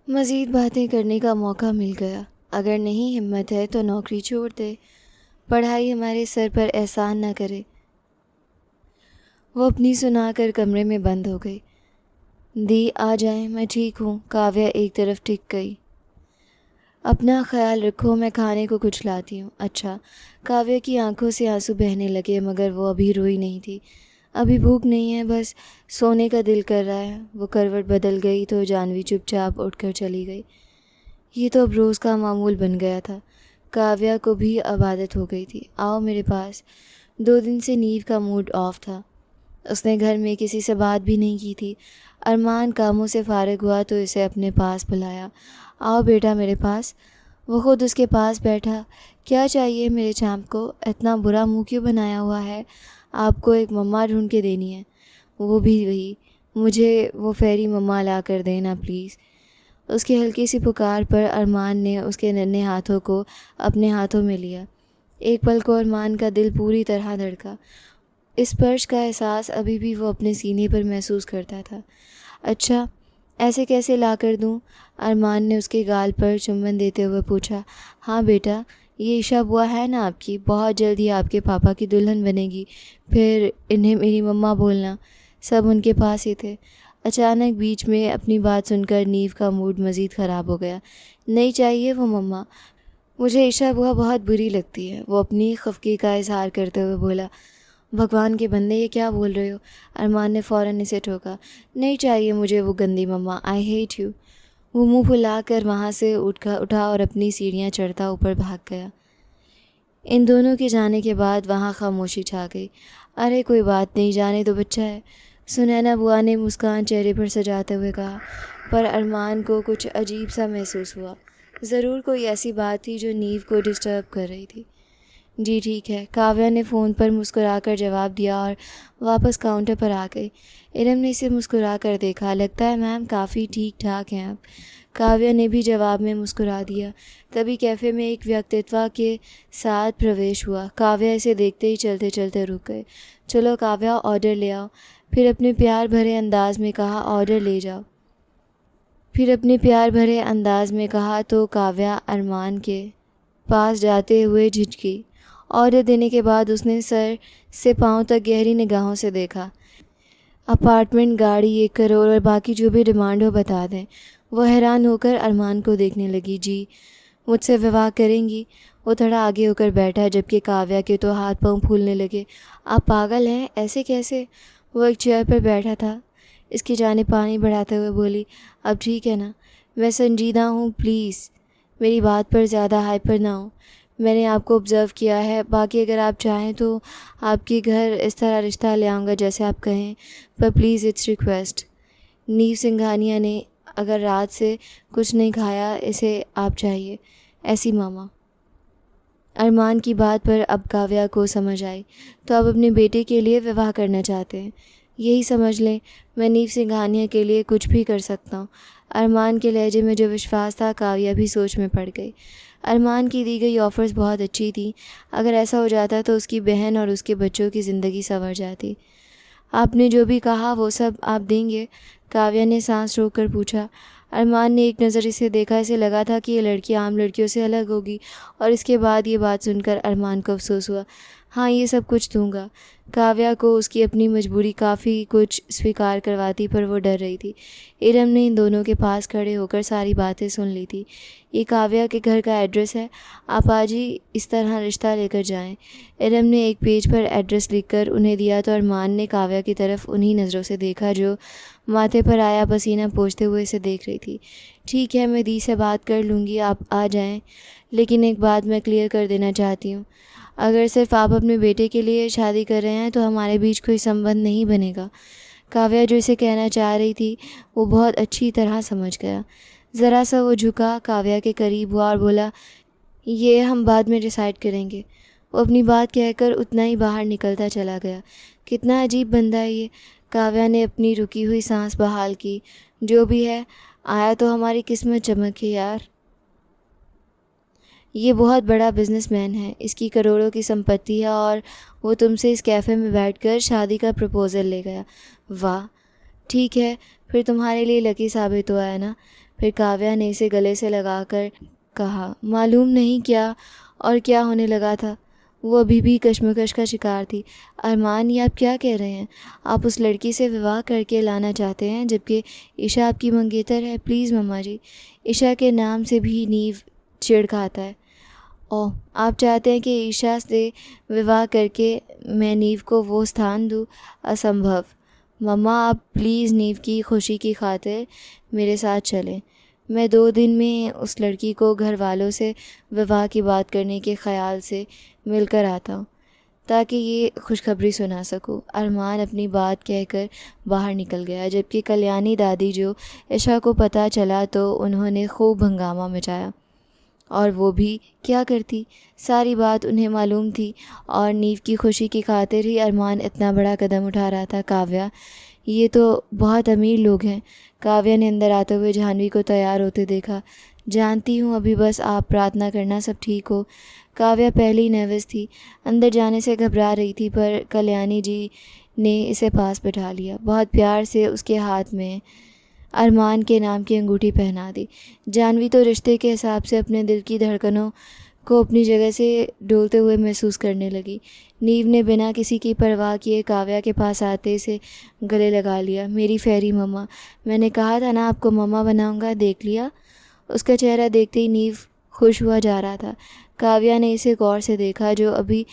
मज़ीद बातें करने का मौका मिल गया। अगर नहीं हिम्मत है तो नौकरी छोड़ दे, पढ़ाई हमारे सर पर एहसान ना करे। वो अपनी सुनाकर कमरे में बंद हो गई। दी, आ जाए, मैं ठीक हूँ। काव्या एक तरफ टिक गई। अपना ख्याल रखो, मैं खाने को कुछ लाती हूँ। अच्छा। काव्या की आंखों से आंसू बहने लगे, मगर वो अभी रोई नहीं थी। अभी भूख नहीं है, बस सोने का दिल कर रहा है। वो करवट बदल गई तो जानवी चुपचाप उठकर चली गई। ये तो अब रोज़ का मामूल बन गया था। काव्या को भी अब आदत हो गई थी। आओ मेरे पास। 2 दिन से नीव का मूड ऑफ था। उसने घर में किसी से बात भी नहीं की थी। अरमान कामों से फारिग हुआ तो इसे अपने पास बुलाया। आओ बेटा मेरे पास। वो खुद उसके पास बैठा। क्या चाहिए मेरे चैम्प को? इतना बुरा मुंह क्यों बनाया हुआ है? आपको एक मम्मा ढूंढ के देनी है, वो भी वही। मुझे वो फेरी मम्मा ला कर देना प्लीज़। उसकी हल्की सी पुकार पर अरमान ने उसके नन्हे हाथों को अपने हाथों में लिया। एक पल को अरमान का दिल पूरी तरह धड़का। इस स्पर्श का एहसास अभी भी वो अपने सीने पर महसूस करता था। अच्छा, ऐसे कैसे ला कर दूँ? अरमान ने उसके गाल पर चुम्बन देते हुए पूछा। हाँ बेटा, ये ईशा बुआ है ना आपकी, बहुत जल्दी आपके पापा की दुल्हन बनेगी, फिर इन्हें मेरी मम्मा बोलना। सब उनके पास ही थे। अचानक बीच में अपनी बात सुनकर नीव का मूड मज़ीद ख़राब हो गया। नहीं चाहिए वो मम्मा, मुझे ईशा बुआ बहुत बुरी लगती है, वो अपनी खफगी का इजहार करते हुए बोला। भगवान के बंदे, ये क्या बोल रहे हो? अरमान ने फ़ौरन इसे टोका। नहीं चाहिए मुझे वो गंदी मम्मा, आई हेट यू। वो मुंह फुलाकर वहाँ से उठा और अपनी सीढ़ियाँ चढ़ता ऊपर भाग गया। इन दोनों के जाने के बाद वहाँ खामोशी छा गई। अरे कोई बात नहीं, जाने दो, बच्चा है, सुनैना बुआ ने मुस्कान चेहरे पर सजाते हुए कहा। पर अरमान को कुछ अजीब सा महसूस हुआ। ज़रूर कोई ऐसी बात थी जो नीव को डिस्टर्ब कर रही थी। जी ठीक है, काव्या ने फ़ोन पर मुस्कुराकर जवाब दिया और वापस काउंटर पर आ गई। इरम ने इसे मुस्कुराकर देखा। लगता है मैम काफ़ी ठीक ठाक हैं आप। काव्या ने भी जवाब में मुस्कुरा दिया। तभी कैफ़े में एक व्यक्तित्व के साथ प्रवेश हुआ। काव्या इसे देखते ही चलते चलते रुक गए। चलो काव्या, ऑर्डर ले आओ। फिर अपने प्यार भरे अंदाज में कहा, ऑर्डर ले जाओ। फिर अपने प्यार भरे अंदाज में कहा तो काव्या अरमान के पास जाते हुए झिझकी। ऑर्डर देने के बाद उसने सर से पांव तक गहरी निगाहों से देखा। अपार्टमेंट, गाड़ी, 1 करोड़ और बाकी जो भी डिमांड हो बता दें। वह हैरान होकर अरमान को देखने लगी। जी, मुझसे विवाह करेंगी? वो थोड़ा आगे होकर बैठा जबकि काव्या के तो हाथ पांव फूलने लगे। आप पागल हैं, ऐसे कैसे? वो एक चेयर पर बैठा था, इसकी जानिब पानी बढ़ाते हुए बोली। अब ठीक है ना, मैं संजीदा हूँ, प्लीज़ मेरी बात पर ज़्यादा हाइपर ना हो। मैंने आपको ऑब्ज़र्व किया है। बाकी अगर आप चाहें तो आपके घर इस तरह रिश्ता ले आऊँगा जैसे आप कहें, पर प्लीज़ इट्स रिक्वेस्ट। नीव सिंघानिया ने अगर रात से कुछ नहीं खाया, इसे आप चाहिए, ऐसी मामा। अरमान की बात पर अब काव्या को समझ आई। तो अब अपने बेटे के लिए विवाह करना चाहते हैं, यही समझ लें। मैं नीव सिंघानिया के लिए कुछ भी कर सकता हूँ। अरमान के लहजे में जो विश्वास था, काव्या भी सोच में पड़ गई। अरमान की दी गई ऑफ़र्स बहुत अच्छी थी। अगर ऐसा हो जाता तो उसकी बहन और उसके बच्चों की ज़िंदगी संवर जाती। आपने जो भी कहा वो सब आप देंगे? काव्या ने सांस रोककर पूछा। अरमान ने एक नज़र इसे देखा। इसे लगा था कि ये लड़की आम लड़कियों से अलग होगी और इसके बाद ये बात सुनकर अरमान को अफसोस हुआ। हाँ, ये सब कुछ दूंगा। काव्या को उसकी अपनी मजबूरी काफ़ी कुछ स्वीकार करवाती, पर वो डर रही थी। इरम ने इन दोनों के पास खड़े होकर सारी बातें सुन ली थी। ये काव्या के घर का एड्रेस है, आप आज ही इस तरह रिश्ता लेकर जाएं। इरम ने एक पेज पर एड्रेस लिखकर उन्हें दिया तो अरमान ने काव्या की तरफ उन्हीं नज़रों से देखा जो माथे पर आया पसीना पोंछते हुए इसे देख रही थी। ठीक है, मैं दी से बात कर लूँगी, आप आ जाएं। लेकिन एक बात मैं क्लियर कर देना चाहती हूँ, अगर सिर्फ आप अपने बेटे के लिए शादी कर रहे हैं तो हमारे बीच कोई संबंध नहीं बनेगा। काव्या जो इसे कहना चाह रही थी वो बहुत अच्छी तरह समझ गया। ज़रा सा वो झुका, काव्या के करीब हुआ और बोला, ये हम बाद में डिसाइड करेंगे। वो अपनी बात कहकर उतना ही बाहर निकलता चला गया। कितना अजीब बंदा है ये। काव्या ने अपनी रुकी हुई सांस बहाल की। जो भी है, आया तो हमारी किस्मत चमके यार। ये बहुत बड़ा बिजनेसमैन है, इसकी करोड़ों की संपत्ति है और वो तुमसे इस कैफ़े में बैठकर शादी का प्रपोज़ल ले गया। वाह, ठीक है, फिर तुम्हारे लिए लकी साबित हुआ है ना। फिर काव्या ने इसे गले से लगाकर कहा। मालूम नहीं क्या और क्या होने लगा था। वो अभी भी कश्मकश का शिकार थी। अरमान, ये आप क्या कह रहे हैं? आप उस लड़की से विवाह करके लाना चाहते हैं जबकि ईशा आपकी मंगेतर है? प्लीज़ मम्मा जी, ईशा के नाम से भी नीव चिढ़ खाता है। ओह, आप चाहते हैं कि ईशा से विवाह करके मैं नीव को वो स्थान दूँ? असंभव। मम्मा, आप प्लीज़ नीव की खुशी की खातिर मेरे साथ चलें। मैं 2 दिन में उस लड़की को घर वालों से विवाह की बात करने के ख़याल से मिलकर आता हूँ ताकि ये खुशखबरी सुना सकूँ। अरमान अपनी बात कहकर बाहर निकल गया जबकि कल्याणी दादी जो ईशा को पता चला तो उन्होंने खूब हंगामा मचाया। और वो भी क्या करती, सारी बात उन्हें मालूम थी और नीव की खुशी की खातिर ही अरमान इतना बड़ा कदम उठा रहा था। काव्या, ये तो बहुत अमीर लोग हैं। काव्या ने अंदर आते हुए जाह्नवी को तैयार होते देखा। जानती हूँ, अभी बस आप प्रार्थना करना सब ठीक हो। काव्या पहले ही नर्वस थी, अंदर जाने से घबरा रही थी, पर कल्याणी जी ने इसे पास बैठा लिया। बहुत प्यार से उसके हाथ में अरमान के नाम की अंगूठी पहना दी। जाह्नवी तो रिश्ते के हिसाब से अपने दिल की धड़कनों को अपनी जगह से डोलते हुए महसूस करने लगी। नीव ने बिना किसी की परवाह किए काव्या के पास आते से गले लगा लिया। मेरी फेरी मम्मा, मैंने कहा था ना आपको मम्मा बनाऊंगा, देख लिया। उसका चेहरा देखते ही नीव खुश हुआ जा रहा था। काव्या ने इसे गौर से देखा, जो अभी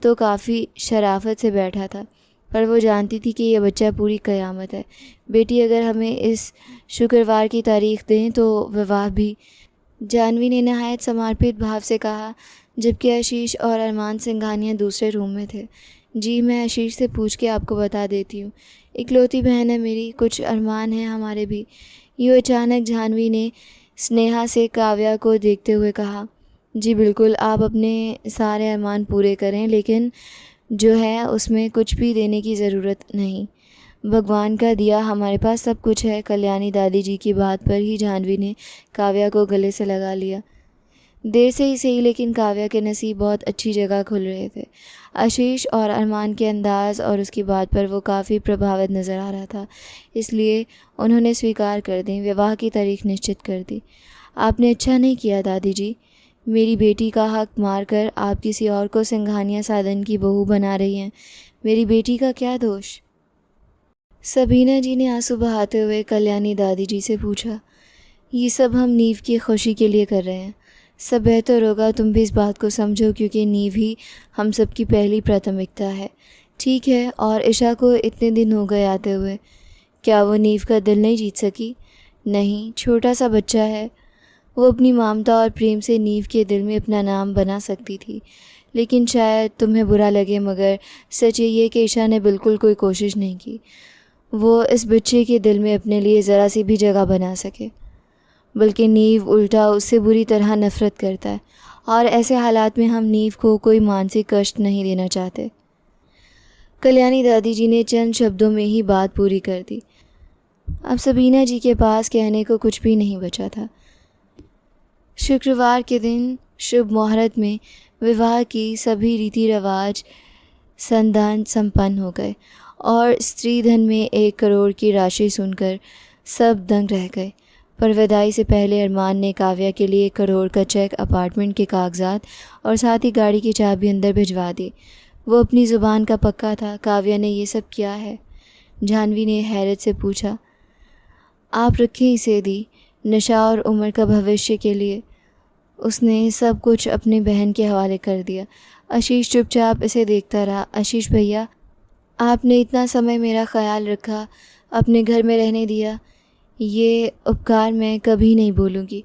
तो काफ़ी शराफत से बैठा था, पर वो जानती थी कि यह बच्चा पूरी क़यामत है। बेटी, अगर हमें इस शुक्रवार की तारीख दें तो विवाह भी, जानवी ने नहायत समर्पित भाव से कहा, जबकि आशीष और अरमान सिंघानिया दूसरे रूम में थे। जी, मैं आशीष से पूछ के आपको बता देती हूँ। इकलौती बहन है मेरी, कुछ अरमान हैं हमारे भी। यूँ अचानक जानवी ने स्नेहा से काव्या को देखते हुए कहा, जी बिल्कुल, आप अपने सारे अरमान पूरे करें, लेकिन जो है उसमें कुछ भी देने की ज़रूरत नहीं। भगवान का दिया हमारे पास सब कुछ है। कल्याणी दादी जी की बात पर ही जानवी ने काव्या को गले से लगा लिया। देर से ही सही, लेकिन काव्या के नसीब बहुत अच्छी जगह खुल रहे थे। आशीष और अरमान के अंदाज और उसकी बात पर वो काफ़ी प्रभावित नज़र आ रहा था, इसलिए उन्होंने स्वीकार कर दी, विवाह की तारीख निश्चित कर दी। आपने अच्छा नहीं किया दादी जी, मेरी बेटी का हक मारकर आप किसी और को सिंघानिया साधन की बहू बना रही हैं। मेरी बेटी का क्या दोष? सबीना जी ने आंसू बहाते हुए कल्याणी दादी जी से पूछा, ये सब हम नीव की खुशी के लिए कर रहे हैं। सब बेहतर होगा तुम भी इस बात को समझो, क्योंकि नीव ही हम सबकी पहली प्राथमिकता है। ठीक है, और ईशा को इतने दिन हो गए आते हुए, क्या वो नीव का दिल नहीं जीत सकी? नहीं, छोटा सा बच्चा है, वो अपनी ममता और प्रेम से नीव के दिल में अपना नाम बना सकती थी। लेकिन शायद तुम्हें बुरा लगे, मगर सच ये कि ईशा ने बिल्कुल कोई कोशिश नहीं की वो इस बच्चे के दिल में अपने लिए ज़रा सी भी जगह बना सके। बल्कि नीव उल्टा उससे बुरी तरह नफ़रत करता है, और ऐसे हालात में हम नीव को कोई मानसिक कष्ट नहीं देना चाहते। कल्याणी दादी जी ने चंद शब्दों में ही बात पूरी कर दी। अब सबीना जी के पास कहने को कुछ भी नहीं बचा था। शुक्रवार के दिन शुभ मुहूर्त में विवाह की सभी रीति रिवाज संदान संपन्न हो गए, और स्त्री धन में 1 करोड़ की राशि सुनकर सब दंग रह गए। पर विदाई से पहले अरमान ने काव्या के लिए 1 करोड़ का चेक, अपार्टमेंट के कागजात और साथ ही गाड़ी की चाबी अंदर भिजवा दी। वो अपनी ज़ुबान का पक्का था। काव्या ने ये सब किया है? जानवी ने हैरत से पूछा। आप रखें इसे दी, नशा और उम्र का भविष्य के लिए उसने सब कुछ अपनी बहन के हवाले कर दिया। आशीष चुपचाप इसे देखता रहा। आशीष भैया, आपने इतना समय मेरा ख्याल रखा, अपने घर में रहने दिया, ये उपकार मैं कभी नहीं भूलूंगी।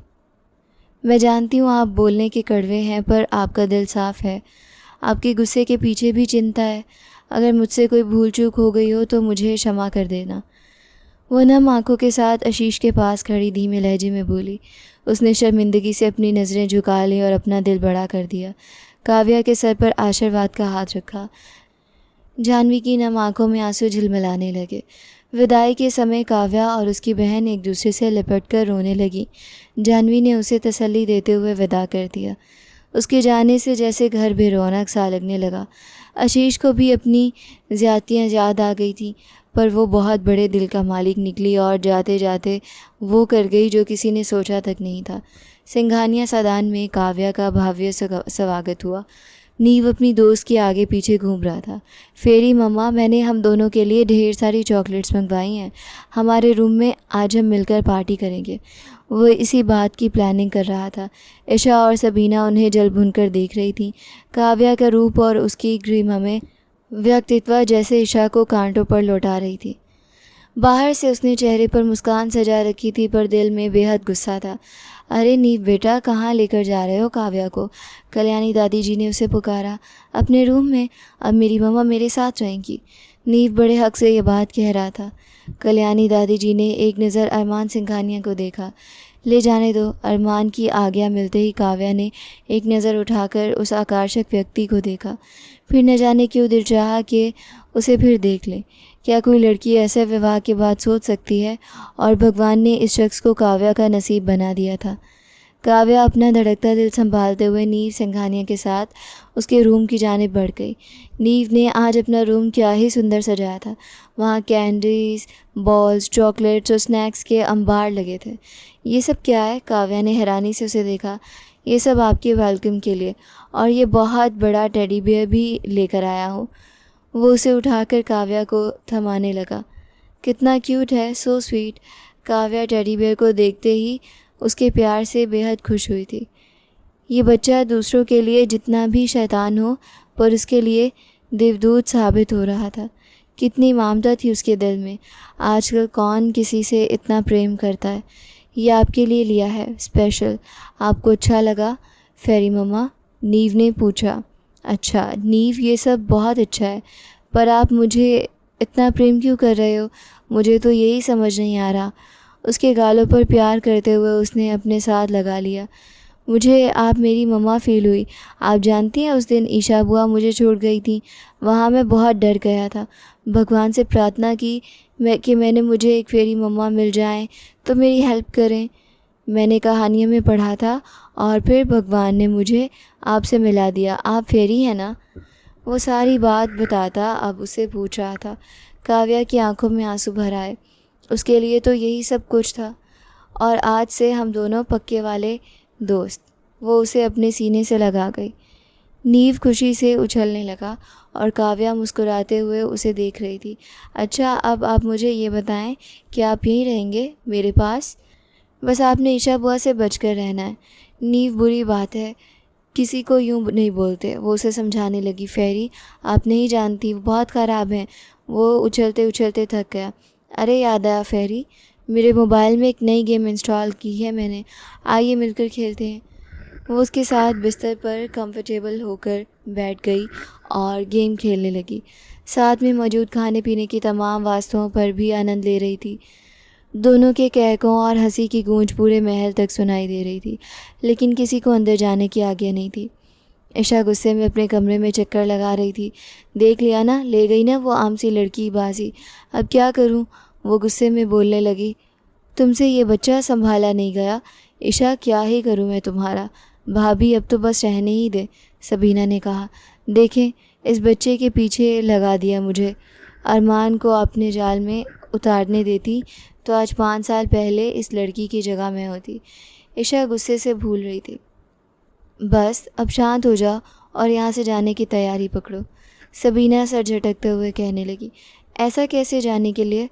मैं जानती हूँ आप बोलने के कड़वे हैं, पर आपका दिल साफ़ है। आपके गुस्से के पीछे भी चिंता है। अगर मुझसे कोई भूल चूक हो गई हो तो मुझे क्षमा कर देना। वह नम आंखों के साथ आशीष के पास खड़ी धीमे लहजे में बोली। उसने शर्मिंदगी से अपनी नज़रें झुका ली और अपना दिल बड़ा कर दिया। काव्या के सर पर आशीर्वाद का हाथ रखा। जानवी की नम आंखों में आंसू झिलमिलाने लगे। विदाई के समय काव्या और उसकी बहन एक दूसरे से लिपटकर रोने लगी। जानवी ने उसे तसल्ली देते हुए विदा कर दिया। उसके जाने से जैसे घर बेरौनक सा लगने लगा। आशीष को भी अपनी ज़्यादतियाँ याद आ गई थी, पर वो बहुत बड़े दिल का मालिक निकली और जाते जाते वो कर गई जो किसी ने सोचा तक नहीं था। सिंघानिया सादान में काव्या का भव्य स्वागत हुआ। नीव अपनी दोस्त के आगे पीछे घूम रहा था। फेरी मम्मा, मैंने हम दोनों के लिए ढेर सारी चॉकलेट्स मंगवाई हैं। हमारे रूम में आज हम मिलकर पार्टी करेंगे। वो इसी बात की प्लानिंग कर रहा था। ईशा और सबीना उन्हें जल भुनकर देख रही थी। काव्या का रूप और उसकी ग्रीमय व्यक्तित्व जैसे ईशा को कांटों पर लौटा रही थी। बाहर से उसने चेहरे पर मुस्कान सजा रखी थी, पर दिल में बेहद गुस्सा था। अरे नीव बेटा, कहाँ लेकर जा रहे हो काव्या को? कल्याणी दादी जी ने उसे पुकारा। अपने रूम में, अब मेरी मम्मा मेरे साथ रहेंगी। नीव बड़े हक से ये बात कह रहा था। कल्याणी दादी जी ने एक नज़र अरमान सिंघानिया को देखा। ले जाने दो। अरमान की आज्ञा मिलते ही काव्या ने एक नज़र उठाकर उस आकर्षक व्यक्ति को देखा। फिर न जाने क्यों दिल चाहा कि उसे फिर देख ले। क्या कोई लड़की ऐसे विवाह के बाद सोच सकती है? और भगवान ने इस शख्स को काव्या का नसीब बना दिया था। काव्या अपना धड़कता दिल संभालते हुए नीव सिंघानिया के साथ उसके रूम की जानिब बढ़ गई। नीव ने आज अपना रूम क्या ही सुंदर सजाया था। वहाँ कैंडीज़, बॉल्स, चॉकलेट्स और स्नैक्स के अंबार लगे थे। ये सब क्या है? काव्या ने हैरानी से उसे देखा। ये सब आपके वेलकम के लिए, और ये बहुत बड़ा टेडी बियर भी लेकर आया हूँ। वो उसे उठाकर काव्या को थमाने लगा। कितना क्यूट है, so sweet. Kavya teddy bear को देखते ही उसके प्यार से बेहद खुश हुई थी। ये बच्चा दूसरों के लिए जितना भी शैतान हो, पर उसके लिए देवदूत साबित हो रहा था। कितनी ममता थी उसके दिल में। आजकल कौन किसी से इतना प्रेम करता है। ये आपके लिए लिया है, स्पेशल। आपको अच्छा लगा फेरी मम्मा? नीव ने पूछा। अच्छा नीव, ये सब बहुत अच्छा है, पर आप मुझे इतना प्रेम क्यों कर रहे हो? मुझे तो यही समझ नहीं आ रहा। उसके गालों पर प्यार करते हुए उसने अपने साथ लगा लिया। मुझे आप मेरी मम्मा फ़ील हुई। आप जानती हैं, उस दिन ईशा बुआ मुझे छोड़ गई थी। वहाँ मैं बहुत डर गया था। भगवान से प्रार्थना की कि मुझे एक फेरी मम्मा मिल जाए तो मेरी हेल्प करें। मैंने कहानियों में पढ़ा था और फिर भगवान ने मुझे आपसे मिला दिया। आप फेरी हैं ना? वो सारी बात बताता अब उसे पूछ रहा था। काव्या की आंखों में आंसू भर आए। उसके लिए तो यही सब कुछ था, और आज से हम दोनों पक्के वाले दोस्त। वो उसे अपने सीने से लगा गई। नीव खुशी से उछलने लगा और काव्या मुस्कुराते हुए उसे देख रही थी। अच्छा, अब आप मुझे ये बताएं कि आप यहीं रहेंगे मेरे पास? बस आपने ईशा बुआ से बचकर रहना है। नीव, बुरी बात है, किसी को यूँ नहीं बोलते। वो उसे समझाने लगी। फेरी, आप नहीं जानती, वो बहुत ख़राब हैं। वो उछलते उछलते थक गया। अरे याद आया फेरी, मेरे मोबाइल में एक नई गेम इंस्टॉल की है मैंने, आइए मिलकर खेलते हैं। वो उसके साथ बिस्तर पर कंफर्टेबल होकर बैठ गई और गेम खेलने लगी। साथ में मौजूद खाने पीने की तमाम वस्तुओं पर भी आनंद ले रही थी। दोनों के कहकों और हंसी की गूंज पूरे महल तक सुनाई दे रही थी, लेकिन किसी को अंदर जाने की आज्ञा नहीं थी। ईशा गुस्से में अपने कमरे में चक्कर लगा रही थी। देख लिया ना, ले गई ना वो आम सी लड़की बाजी। अब क्या करूं? वो गुस्से में बोलने लगी। तुमसे ये बच्चा संभाला नहीं गया। ईशा, क्या ही करूं मैं तुम्हारा? भाभी, अब तो बस रहने ही दे, सबीना ने कहा। देखें, इस बच्चे के पीछे लगा दिया मुझे। अरमान को अपने जाल में उतारने देती तो आज 5 साल पहले इस लड़की की जगह मैं होती। ईशा गुस्से से भूल रही थी। बस अब शांत हो जाओ और यहाँ से जाने की तैयारी पकड़ो, सबीना सर झटकते हुए कहने लगी। ऐसा कैसे जाने के लिए?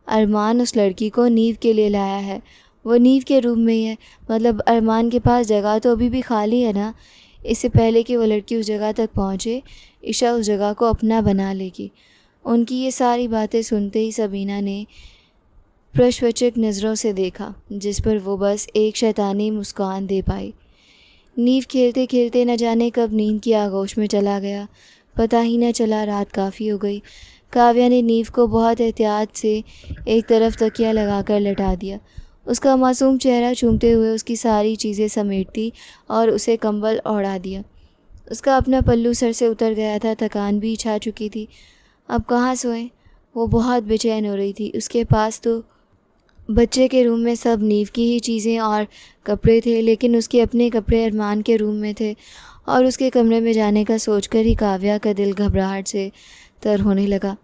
अरमान उस लड़की को नीव के लिए लाया है। वो नीव के रूम में ही है, मतलब अरमान के पास जगह तो अभी भी खाली है ना। इससे पहले कि वो लड़की उस जगह तक पहुँचे, ईशा उस जगह को अपना बना लेगी। उनकी ये सारी बातें सुनते ही सबीना ने प्रश्नवाचक नज़रों से देखा, जिस पर वो बस एक शैतानी मुस्कान दे पाई। नीव खेलते खेलते न जाने कब नींद की आगोश में चला गया। पता ही न चला, रात काफ़ी हो गई। काव्या ने नीव को बहुत एहतियात से एक तरफ तकिया लगाकर लटा दिया। उसका मासूम चेहरा चूमते हुए उसकी सारी चीज़ें समेटती और उसे कंबल ओढ़ा दिया। उसका अपना पल्लू सर से उतर गया था, थकान भी छा चुकी थी। अब कहाँ सोए? वो बहुत बेचैन हो रही थी। उसके पास तो बच्चे के रूम में सब नीव की ही चीज़ें और कपड़े थे, लेकिन उसके अपने कपड़े अरमान के रूम में थे, और उसके कमरे में जाने का सोचकर ही काव्या का दिल घबराहट से तर होने लगा।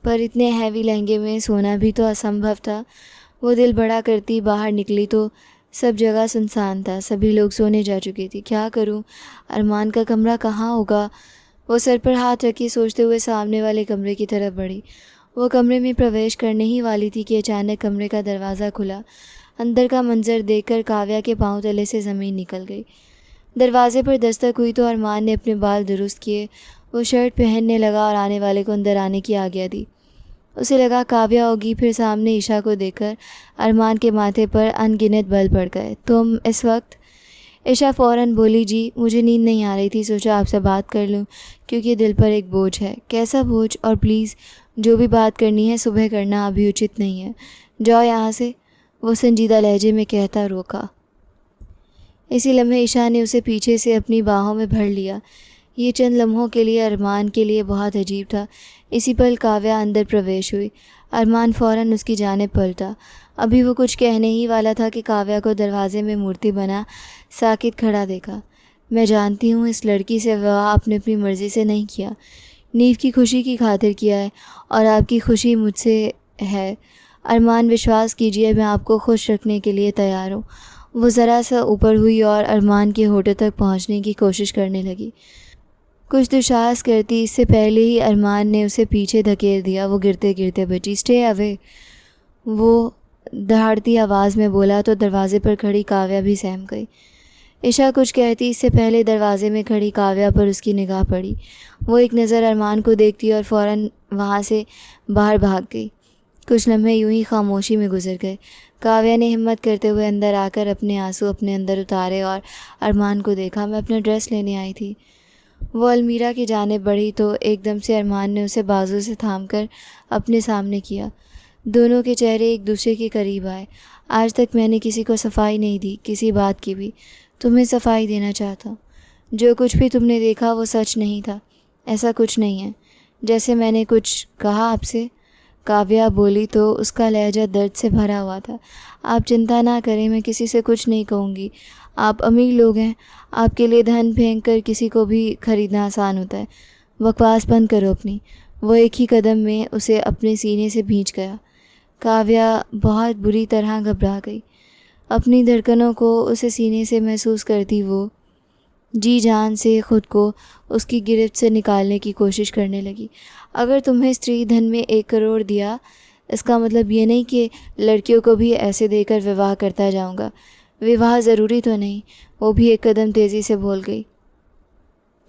पर इतने हैवी लहंगे में सोना भी तो असंभव था। वो दिल बड़ा करती बाहर निकली तो सब जगह सुनसान था, सभी लोग सोने जा चुके थे। क्या करूं? अरमान का कमरा कहाँ होगा? वो सर पर हाथ रखी सोचते हुए सामने वाले कमरे की तरफ बढ़ी। वो कमरे में प्रवेश करने ही वाली थी कि अचानक कमरे का दरवाज़ा खुला। अंदर का मंजर देखकर काव्या के पांव तले से ज़मीन निकल गई। दरवाजे पर दस्तक हुई तो अरमान ने अपने बाल दुरुस्त किए। वो शर्ट पहनने लगा और आने वाले को अंदर आने की आज्ञा दी। उसे लगा काव्या होगी, फिर सामने ईशा को देखकर अरमान के माथे पर अनगिनत बल पड़ गए। तुम इस वक्त? ईशा फ़ौरन बोली, जी मुझे नींद नहीं आ रही थी, सोचा आपसे बात कर लूं, क्योंकि दिल पर एक बोझ है। कैसा बोझ? और प्लीज़ जो भी बात करनी है सुबह करना, अभी उचित नहीं है। जाओ यहाँ से, वो संजीदा लहजे में कहता रोका। इसी लम्हे ईशा ने उसे पीछे से अपनी बाहों में भर लिया। ये चंद लम्हों के लिए अरमान के लिए बहुत अजीब था। इसी पल काव्या अंदर प्रवेश हुई। अरमान फ़ौरन उसकी जानिब पलटा। अभी वो कुछ कहने ही वाला था कि काव्या को दरवाजे में मूर्ति बना साकित खड़ा देखा। मैं जानती हूँ इस लड़की से विवाह आपने अपनी मर्ज़ी से नहीं किया, नीव की खुशी की खातिर किया है, और आपकी खुशी मुझसे है। अरमान, विश्वास कीजिए, मैं आपको खुश रखने के लिए तैयार हूँ। वो ज़रा सा ऊपर हुई और अरमान के होठों तक पहुंचने की कोशिश करने लगी। कुछ दुशास करती इससे पहले ही अरमान ने उसे पीछे धकेल दिया। वो गिरते गिरते बची। स्टे अवे, वो दहाड़ती आवाज़ में बोला तो दरवाजे पर खड़ी काव्या भी सहम गई। ईशा कुछ कहती इससे पहले दरवाजे में खड़ी काव्या पर उसकी निगाह पड़ी। वो एक नज़र अरमान को देखती और फ़ौरन वहाँ से बाहर भाग गई। कुछ लम्हे यूं ही खामोशी में गुजर गए। काव्या ने हिम्मत करते हुए अंदर आकर अपने आंसू अपने अंदर उतारे और अरमान को देखा। मैं अपना ड्रेस लेने आई थी। वो अलमीरा की जानिब बढ़ी तो एकदम से अरमान ने उसे बाजू से थामकर अपने सामने किया। दोनों के चेहरे एक दूसरे के करीब आए। आज तक मैंने किसी को सफाई नहीं दी, किसी बात की भी। तुम्हें सफाई देना चाहता हूँ। जो कुछ भी तुमने देखा वो सच नहीं था। ऐसा कुछ नहीं है जैसे मैंने कुछ कहा आपसे। काव्या बोली तो उसका लहजा दर्द से भरा हुआ था। आप चिंता ना करें, मैं किसी से कुछ नहीं कहूँगी। आप अमीर लोग हैं, आपके लिए धन फेंक कर किसी को भी खरीदना आसान होता है। बकवास बंद करो अपनी। वो एक ही कदम में उसे अपने सीने से भींच गया। काव्या बहुत बुरी तरह घबरा गई। अपनी धड़कनों को उसे सीने से महसूस करती वो जी जान से खुद को उसकी गिरफ्त से निकालने की कोशिश करने लगी। अगर तुम्हें स्त्री धन में 1 करोड़ दिया, इसका मतलब ये नहीं कि लड़कियों को भी ऐसे देकर विवाह करता जाऊंगा। विवाह ज़रूरी तो नहीं। वो भी एक कदम तेज़ी से बोल गई।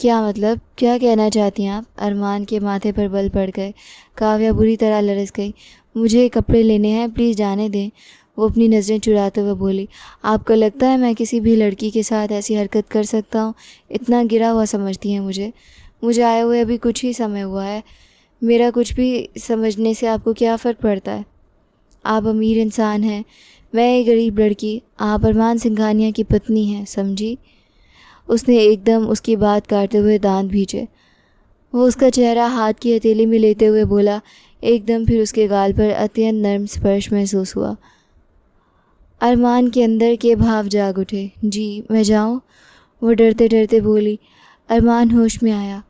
क्या मतलब, क्या कहना चाहती हैं आप? अरमान के माथे पर बल पड़ गए। काव्या बुरी तरह लरस गई। मुझे कपड़े लेने हैं, प्लीज़ जाने दें। वो अपनी नज़रें चुराते हुए बोली। आपको लगता है मैं किसी भी लड़की के साथ ऐसी हरकत कर सकता हूँ? इतना गिरा हुआ समझती हैं मुझे आए हुए अभी कुछ ही समय हुआ है। मेरा कुछ भी समझने से आपको क्या फ़र्क पड़ता है? आप अमीर इंसान हैं, मैं एक गरीब लड़की। आप अरमान सिंघानिया की पत्नी हैं, समझी? उसने एकदम उसकी बात काटते हुए दांत भींचे। वो उसका चेहरा हाथ की हथेली में लेते हुए बोला। एकदम फिर उसके गाल पर अत्यंत नर्म स्पर्श महसूस हुआ। अरमान के अंदर के भाव जाग उठे। जी, मैं जाऊं? वो डरते डरते बोली। अरमान होश में आया,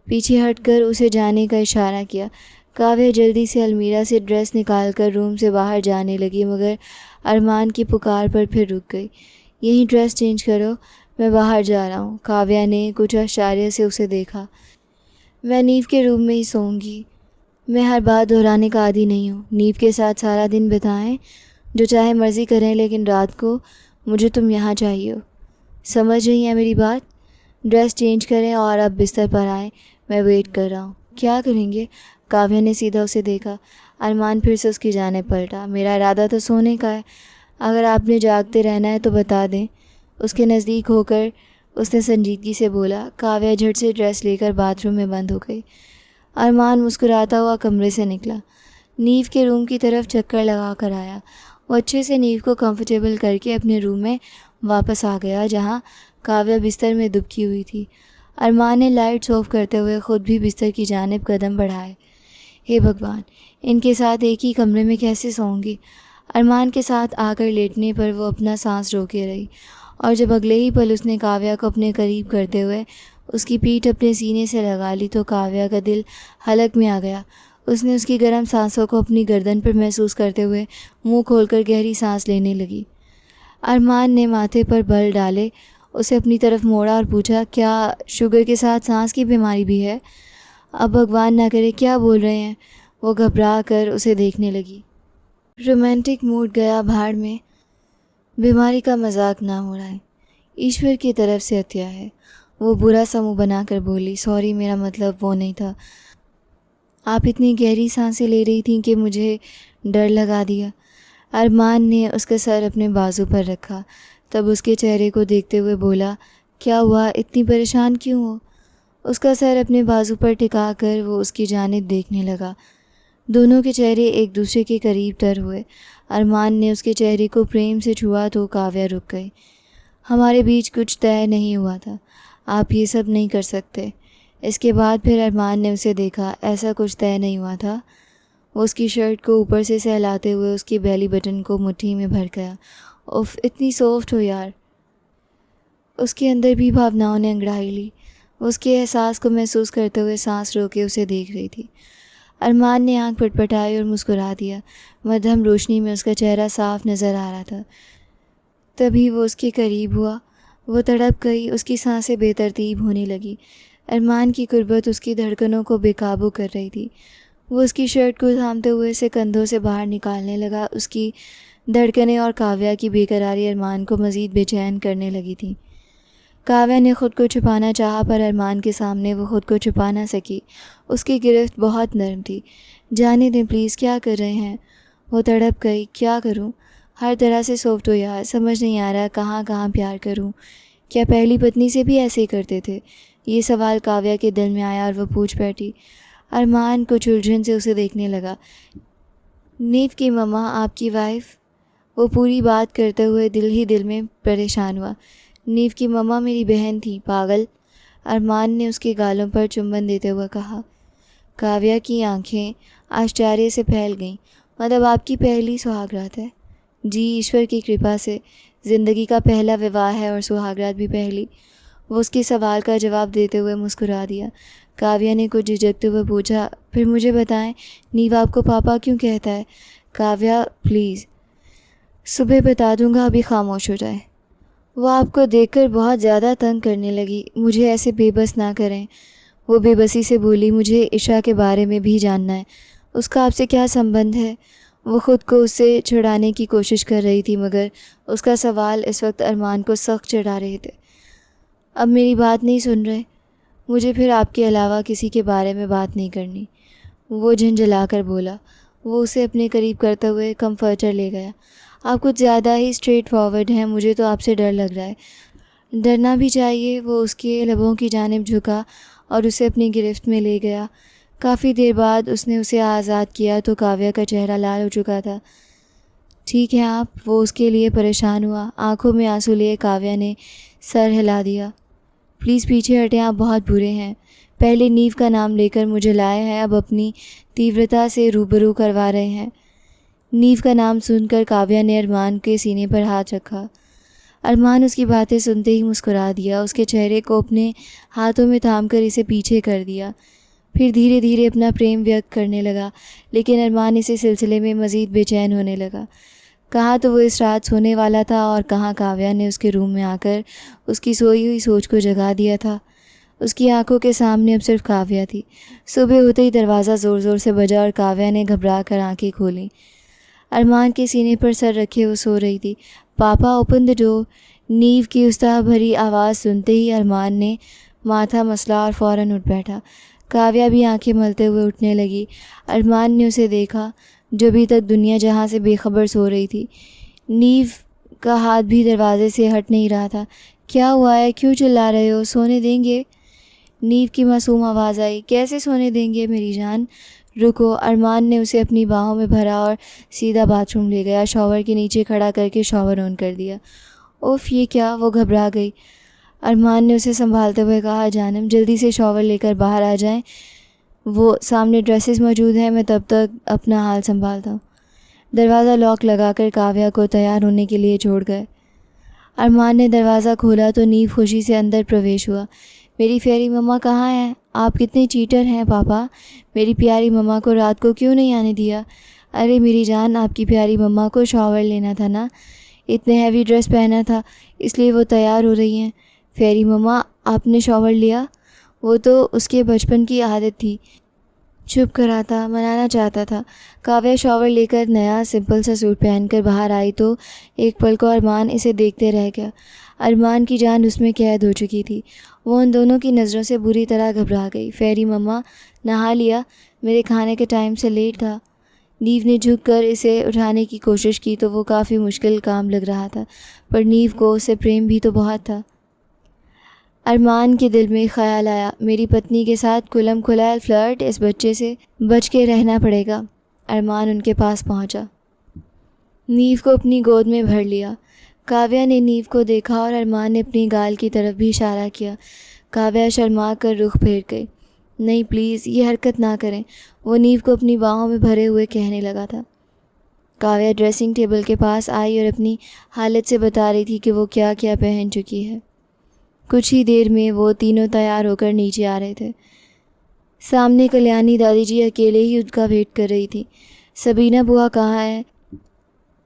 पीछे हटकर उसे जाने का इशारा किया। काव्या जल्दी से अलमीरा से ड्रेस निकालकर रूम से बाहर जाने लगी, मगर अरमान की पुकार पर फिर रुक गई। यही ड्रेस चेंज करो, मैं बाहर जा रहा हूँ। काव्या ने कुछ आश्चर्य से उसे देखा। मैं नीव के रूम में ही सोऊंगी। मैं हर बात दोहराने का आदी नहीं हूँ। नीव के साथ सारा दिन बिताएं, जो चाहे मर्ज़ी करें, लेकिन रात को मुझे तुम यहाँ चाहिए हो। समझ रही हैं मेरी बात? ड्रेस चेंज करें और अब बिस्तर पर आएँ। मैं वेट कर रहा हूँ। क्या करेंगे? काव्या ने सीधा उसे देखा। अरमान फिर से उसकी जानिब पलटा। मेरा इरादा तो सोने का है। अगर आपने जागते रहना है तो बता दें। उसके नज़दीक होकर उसने संजीदगी से बोला। काव्या झट से ड्रेस लेकर बाथरूम में बंद हो गई। अरमान मुस्कुराता हुआ कमरे से निकला। नीव के रूम की तरफ चक्कर लगा कर आया। वो अच्छे से नीव को कंफर्टेबल करके अपने रूम में वापस आ गया, जहाँ काव्या बिस्तर में दुबकी हुई थी। अरमान ने लाइट्स ऑफ करते हुए ख़ुद भी बिस्तर की जानिब कदम बढ़ाए। हे भगवान, इनके साथ एक ही कमरे में कैसे सोऊंगी? अरमान के साथ आकर लेटने पर वो अपना सांस रोके रही, और जब अगले ही पल उसने काव्या को अपने करीब करते हुए उसकी पीठ अपने सीने से लगा ली तो काव्या का दिल हलक में आ गया। उसने उसकी गर्म सांसों को अपनी गर्दन पर महसूस करते हुए मुंह खोलकर गहरी सांस लेने लगी। अरमान ने माथे पर बल डाले उसे अपनी तरफ मोड़ा और पूछा, क्या शुगर के साथ सांस की बीमारी भी है? अब भगवान ना करे, क्या बोल रहे हैं? वो घबरा कर उसे देखने लगी। रोमांटिक मूड गया भाड़ में। बीमारी का मजाक ना उड़ाए, ईश्वर की तरफ से हत्या है। वो बुरा सा मुँह बनाकर बोली। सॉरी, मेरा मतलब वो नहीं था। आप इतनी गहरी सांसें ले रही थीं कि मुझे डर लगा दिया। अरमान ने उसका सर अपने बाजू पर रखा, तब उसके चेहरे को देखते हुए बोला, क्या हुआ, इतनी परेशान क्यों हो? उसका सर अपने बाजू पर टिका कर वो उसकी जानिब देखने लगा। दोनों के चेहरे एक दूसरे के करीब तर हुए। अरमान ने उसके चेहरे को प्रेम से छुआ तो काव्या रुक गई। हमारे बीच कुछ तय नहीं हुआ था, आप ये सब नहीं कर सकते। इसके बाद फिर अरमान ने उसे देखा। ऐसा कुछ तय नहीं हुआ था। वो उसकी शर्ट को ऊपर से सहलाते हुए उसकी बेली बटन को मुट्ठी में भर गया। उफ, इतनी सॉफ्ट हो यार। उसके अंदर भी भावनाओं ने अंगड़ाई ली। वो उसके एहसास को महसूस करते हुए सांस रोके उसे देख रही थी। अरमान ने आंख पटपटाई और मुस्कुरा दिया। मध्यम रोशनी में उसका चेहरा साफ नज़र आ रहा था। तभी वो उसके करीब हुआ। वो तड़प गई, उसकी सांसें बेतरतीब होने लगी। अरमान की कुर्बत उसकी धड़कनों को बेकाबू कर रही थी। वो उसकी शर्ट को थामते हुए उसे कंधों से बाहर निकालने लगा। उसकी धड़कनें और काव्या की बेकरारी अरमान को मज़ीद बेचैन करने लगी थी। काव्या ने ख़ुद को छुपाना चाहा, पर अरमान के सामने वो ख़ुद को छुपा ना सकी। उसकी गिरफ्त बहुत नरम थी। जाने दें प्लीज़, क्या कर रहे हैं? वो तड़प गई। क्या करूं? हर तरह से सॉफ्ट हो यार, समझ नहीं आ रहा कहाँ कहाँ प्यार करूं। क्या पहली पत्नी से भी ऐसे ही करते थे? ये सवाल काव्या के दिल में आया और वह पूछ बैठी। अरमान कुछ उलझन से उसे देखने लगा। नीव की मम्मा आपकी वाइफ? वो पूरी बात करते हुए दिल ही दिल में परेशान हुआ। नीव की मम्मा मेरी बहन थी, पागल। अरमान ने उसके गालों पर चुंबन देते हुए कहा। काव्या की आंखें आश्चर्य से फैल गईं। मतलब आपकी पहली सुहागरात है? जी, ईश्वर की कृपा से ज़िंदगी का पहला विवाह है और सुहागरात भी पहली। वो उसके सवाल का जवाब देते हुए मुस्कुरा दिया। काव्या ने कुछ झिझकते हुए पूछा, फिर मुझे बताएं, नीव आपको पापा क्यों कहता है? काव्या प्लीज़। सुबह बता दूंगा, अभी खामोश हो जाए। वो आपको देखकर बहुत ज़्यादा तंग करने लगी। मुझे ऐसे बेबस ना करें। वो बेबसी से बोली, मुझे ईशा के बारे में भी जानना है। उसका आपसे क्या संबंध है? वो ख़ुद को उससे छुड़ाने की कोशिश कर रही थी, मगर उसका सवाल इस वक्त अरमान को सख्त चढ़ा रहे थे। अब मेरी बात नहीं सुन रहे? मुझे फिर आपके अलावा किसी के बारे में बात नहीं करनी, वो झंझला कर बोला। वो उसे अपने करीब करते हुए कंफर्टर ले गया। आप कुछ ज़्यादा ही स्ट्रेट फॉरवर्ड हैं, मुझे तो आपसे डर लग रहा है। डरना भी चाहिए। वो उसके लबों की जानिब झुका और उसे अपनी गिरफ्त में ले गया। काफ़ी देर बाद उसने उसे आज़ाद किया तो काव्या का चेहरा लाल हो चुका था। ठीक है आप? वो उसके लिए परेशान हुआ। आंखों में आंसू लिए काव्या ने सर हिला दिया। प्लीज़ पीछे हटें, आप बहुत बुरे हैं। पहले नीव का नाम लेकर मुझे लाए हैं, अब अपनी तीव्रता से रूबरू करवा रहे हैं। नीव का नाम सुनकर काव्या ने अरमान के सीने पर हाथ रखा। अरमान उसकी बातें सुनते ही मुस्कुरा दिया। उसके चेहरे को अपने हाथों में थामकर इसे पीछे कर दिया। फिर धीरे धीरे अपना प्रेम व्यक्त करने लगा, लेकिन अरमान इसी सिलसिले में मज़ीद बेचैन होने लगा। कहाँ तो वो इस रात सोने वाला था और कहाँ काव्या ने उसके रूम में आकर उसकी सोई हुई सोच को जगा दिया था। उसकी आंखों के सामने अब सिर्फ काव्या थी। सुबह होते ही दरवाज़ा ज़ोर ज़ोर से बजा और काव्या ने घबरा कर आँखें खोलीं। अरमान के सीने पर सर रखे वो सो रही थी। पापा ओपन द डोर। नीव की उत्साह भरी आवाज़ सुनते ही अरमान ने माथा मसला और फ़ौरन उठ बैठा। काव्या भी आंखें मलते हुए उठने लगी। अरमान ने उसे देखा, जो अभी तक दुनिया जहां से बेखबर सो रही थी। नीव का हाथ भी दरवाजे से हट नहीं रहा था। क्या हुआ है? क्यों चिल्ला रहे हो? सोने देंगे? नीव की मासूम आवाज़ आई। कैसे सोने देंगे मेरी जान? रुको। अरमान ने उसे अपनी बाहों में भरा और सीधा बाथरूम ले गया। शॉवर के नीचे खड़ा करके शॉवर ऑन कर दिया। उफ, ये क्या? वो घबरा गई। अरमान ने उसे संभालते हुए कहा, जानम जल्दी से शॉवर लेकर बाहर आ जाएं। वो सामने ड्रेसेस मौजूद हैं, मैं तब तक अपना हाल संभालता हूँ। दरवाज़ा लॉक लगाकर काव्या को तैयार होने के लिए छोड़ गए। अरमान ने दरवाज़ा खोला तो नीव खुशी से अंदर प्रवेश हुआ। मेरी प्यारी मम्मा कहाँ है? आप कितने चीटर हैं पापा। मेरी प्यारी मम्मा को रात को क्यों नहीं आने दिया? अरे मेरी जान, आपकी प्यारी मम्मा को शॉवर लेना था ना, इतने हैवी ड्रेस पहना था, इसलिए वो तैयार हो रही हैं। प्यारी मम्मा, आपने शॉवर लिया? वो तो उसके बचपन की आदत थी, चुप करा था, मनाना चाहता था। काव्या शॉवर लेकर नया सिंपल सा सूट पहनकर बाहर आई तो एक पल को अरमान इसे देखते रह गया। अरमान की जान उसमें कैद हो चुकी थी। वो उन दोनों की नज़रों से बुरी तरह घबरा गई। फेरी मम्मा, नहा लिया? मेरे खाने के टाइम से लेट था। नीव ने झुककर इसे उठाने की कोशिश की तो वो काफ़ी मुश्किल काम लग रहा था, पर नीव को उससे प्रेम भी तो बहुत था। अरमान के दिल में ख्याल आया, मेरी पत्नी के साथ खुलम खुला फ्लर्ट, इस बच्चे से बच के रहना पड़ेगा। अरमान उनके पास पहुंचा, नीव को अपनी गोद में भर लिया। काव्या ने नीव को देखा और अरमान ने अपनी गाल की तरफ भी इशारा किया। काव्या शर्मा कर रुख फेर गई। नहीं प्लीज़, ये हरकत ना करें, वो नीव को अपनी बाहों में भरे हुए कहने लगा था। काव्या ड्रेसिंग टेबल के पास आई और अपनी हालत से बता रही थी कि वो क्या क्या पहन चुकी है। कुछ ही देर में वो तीनों तैयार होकर नीचे आ रहे थे। सामने कल्याणी दादी जी अकेले ही उनका वेट कर रही थी। सबीना बुआ कहाँ है?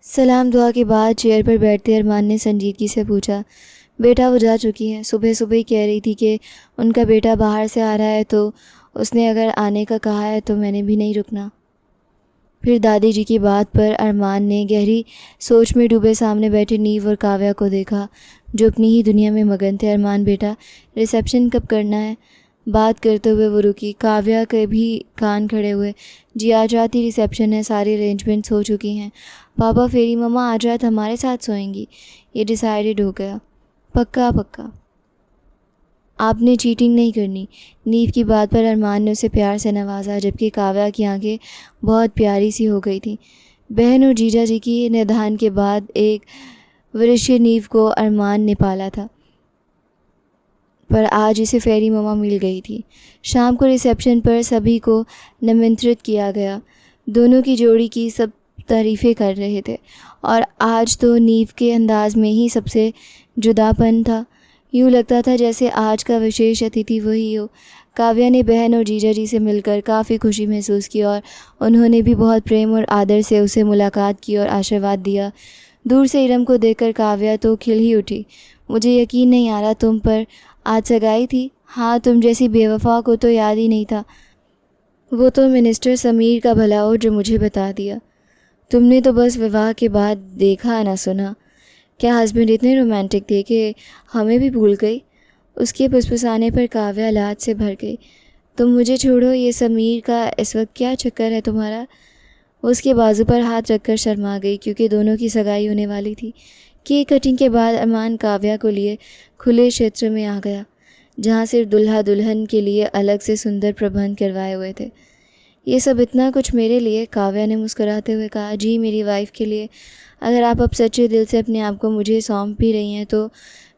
सलाम दुआ के बाद चेयर पर बैठते अरमान ने संजीदगी से पूछा, बेटा वो जा चुकी हैं, सुबह सुबह ही कह रही थी कि उनका बेटा बाहर से आ रहा है, तो उसने अगर आने का कहा है तो मैंने भी नहीं रुकना। फिर दादी जी की बात पर अरमान ने गहरी सोच में डूबे सामने बैठे नीव और काव्या को देखा, जो अपनी ही दुनिया में मगन थे। अरमान बेटा, रिसेप्शन कब करना है? बात करते हुए वो रुकी। काव्या के भी कान खड़े हुए। जी आज रात ही रिसेप्शन है, सारी अरेंजमेंट्स हो चुकी हैं। पापा फेरी मम्मा आज रात हमारे साथ सोएंगी, ये डिसाइडेड हो गया। पक्का पक्का, आपने चीटिंग नहीं करनी। नीव की बात पर अरमान ने उसे प्यार से नवाजा, जबकि काव्या की आंखें बहुत प्यारी सी हो गई थी। बहन और जीजा जी की निधान के बाद एक वरिष्ठ नीव को अरमान ने पाला था, पर आज इसे फेरी ममा मिल गई थी। शाम को रिसेप्शन पर सभी को निमंत्रित किया गया। दोनों की जोड़ी की सब तारीफ़ें कर रहे थे, और आज तो नीव के अंदाज में ही सबसे जुदापन था। यूँ लगता था जैसे आज का विशेष अतिथि वही हो। काव्या ने बहन और जीजा जी से मिलकर काफ़ी खुशी महसूस की, और उन्होंने भी बहुत प्रेम और आदर से उसे मुलाकात की और आशीर्वाद दिया। दूर से इरम को देखकर काव्या तो खिल ही उठी। मुझे यकीन नहीं आ रहा तुम पर आज सगाई थी। हाँ, तुम जैसी बेवफा को तो याद ही नहीं था। वो तो मिनिस्टर समीर का भला हो जो मुझे बता दिया। तुमने तो बस विवाह के बाद देखा ना सुना। क्या हस्बैंड इतने रोमांटिक थे कि हमें भी भूल गई? उसके फुसफुसाने पर काव्या लाज से भर गई। तुम मुझे छोड़ो, ये समीर का इस वक्त क्या चक्कर है तुम्हारा? उसके बाजू पर हाथ रखकर शर्मा गई, क्योंकि दोनों की सगाई होने वाली थी। केक कटिंग के बाद अरमान काव्या को लिए खुले क्षेत्र में आ गया, जहाँ सिर्फ दुल्हा दुल्हन के लिए अलग से सुंदर प्रबंध करवाए हुए थे। ये सब इतना कुछ मेरे लिए? काव्या ने मुस्कुराते हुए कहा। जी, मेरी वाइफ के लिए। अगर आप अब सच्चे दिल से अपने आप को मुझे सौंप भी रही हैं, तो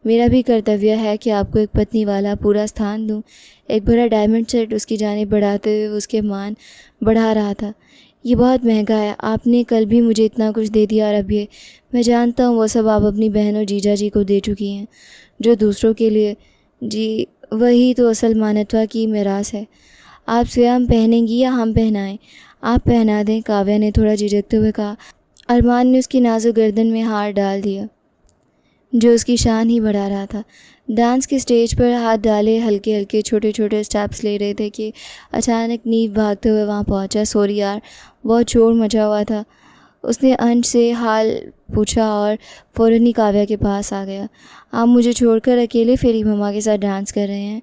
मेरा भी कर्तव्य है कि आपको एक पत्नी वाला पूरा स्थान दूं। एक भरा डायमंड सेट उसकी जाने बढ़ाते हुए उसके मान बढ़ा रहा था। ये बहुत महंगा है, आपने कल भी मुझे इतना कुछ दे दिया, और अब ये। मैं जानता हूँ वो सब आप अपनी बहन और जीजा जी को दे चुकी हैं, जो दूसरों के लिए। जी, वही तो असल मानवता की मिरास है। आप स्वयं पहनेंगी या हम पहनाएं? आप पहना दें, काव्या ने थोड़ा झिझकते हुए कहा। अरमान ने उसकी नाजुक गर्दन में हाथ डाल दिया, जो उसकी शान ही बढ़ा रहा था। डांस के स्टेज पर हाथ डाले हल्के हल्के छोटे छोटे स्टेप्स ले रहे थे कि अचानक नीव भागते हुए वहाँ पहुँचा। सॉरी यार, बहुत शोर मचा हुआ था। उसने अंश से हाल पूछा और फ़ौरन ही काव्या के पास आ गया। आप मुझे छोड़कर अकेले फेरी ममा के साथ डांस कर रहे हैं?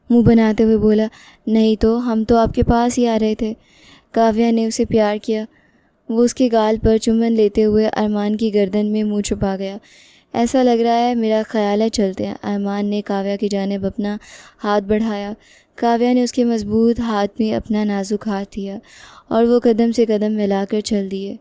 मुंह बनाते हुए बोला। नहीं तो, हम तो आपके पास ही आ रहे थे। काव्या ने उसे प्यार किया। वो उसके गाल पर चुम्बन लेते हुए अरमान की गर्दन में मुंह छुपा गया। ऐसा लग रहा है, मेरा ख्याल है चलते हैं। अरमान ने काव्या की जानिब अपना हाथ बढ़ाया। काव्या ने उसके मजबूत हाथ में अपना नाजुक हाथ दिया, और वो कदम से कदम मिलाकर चल दिए।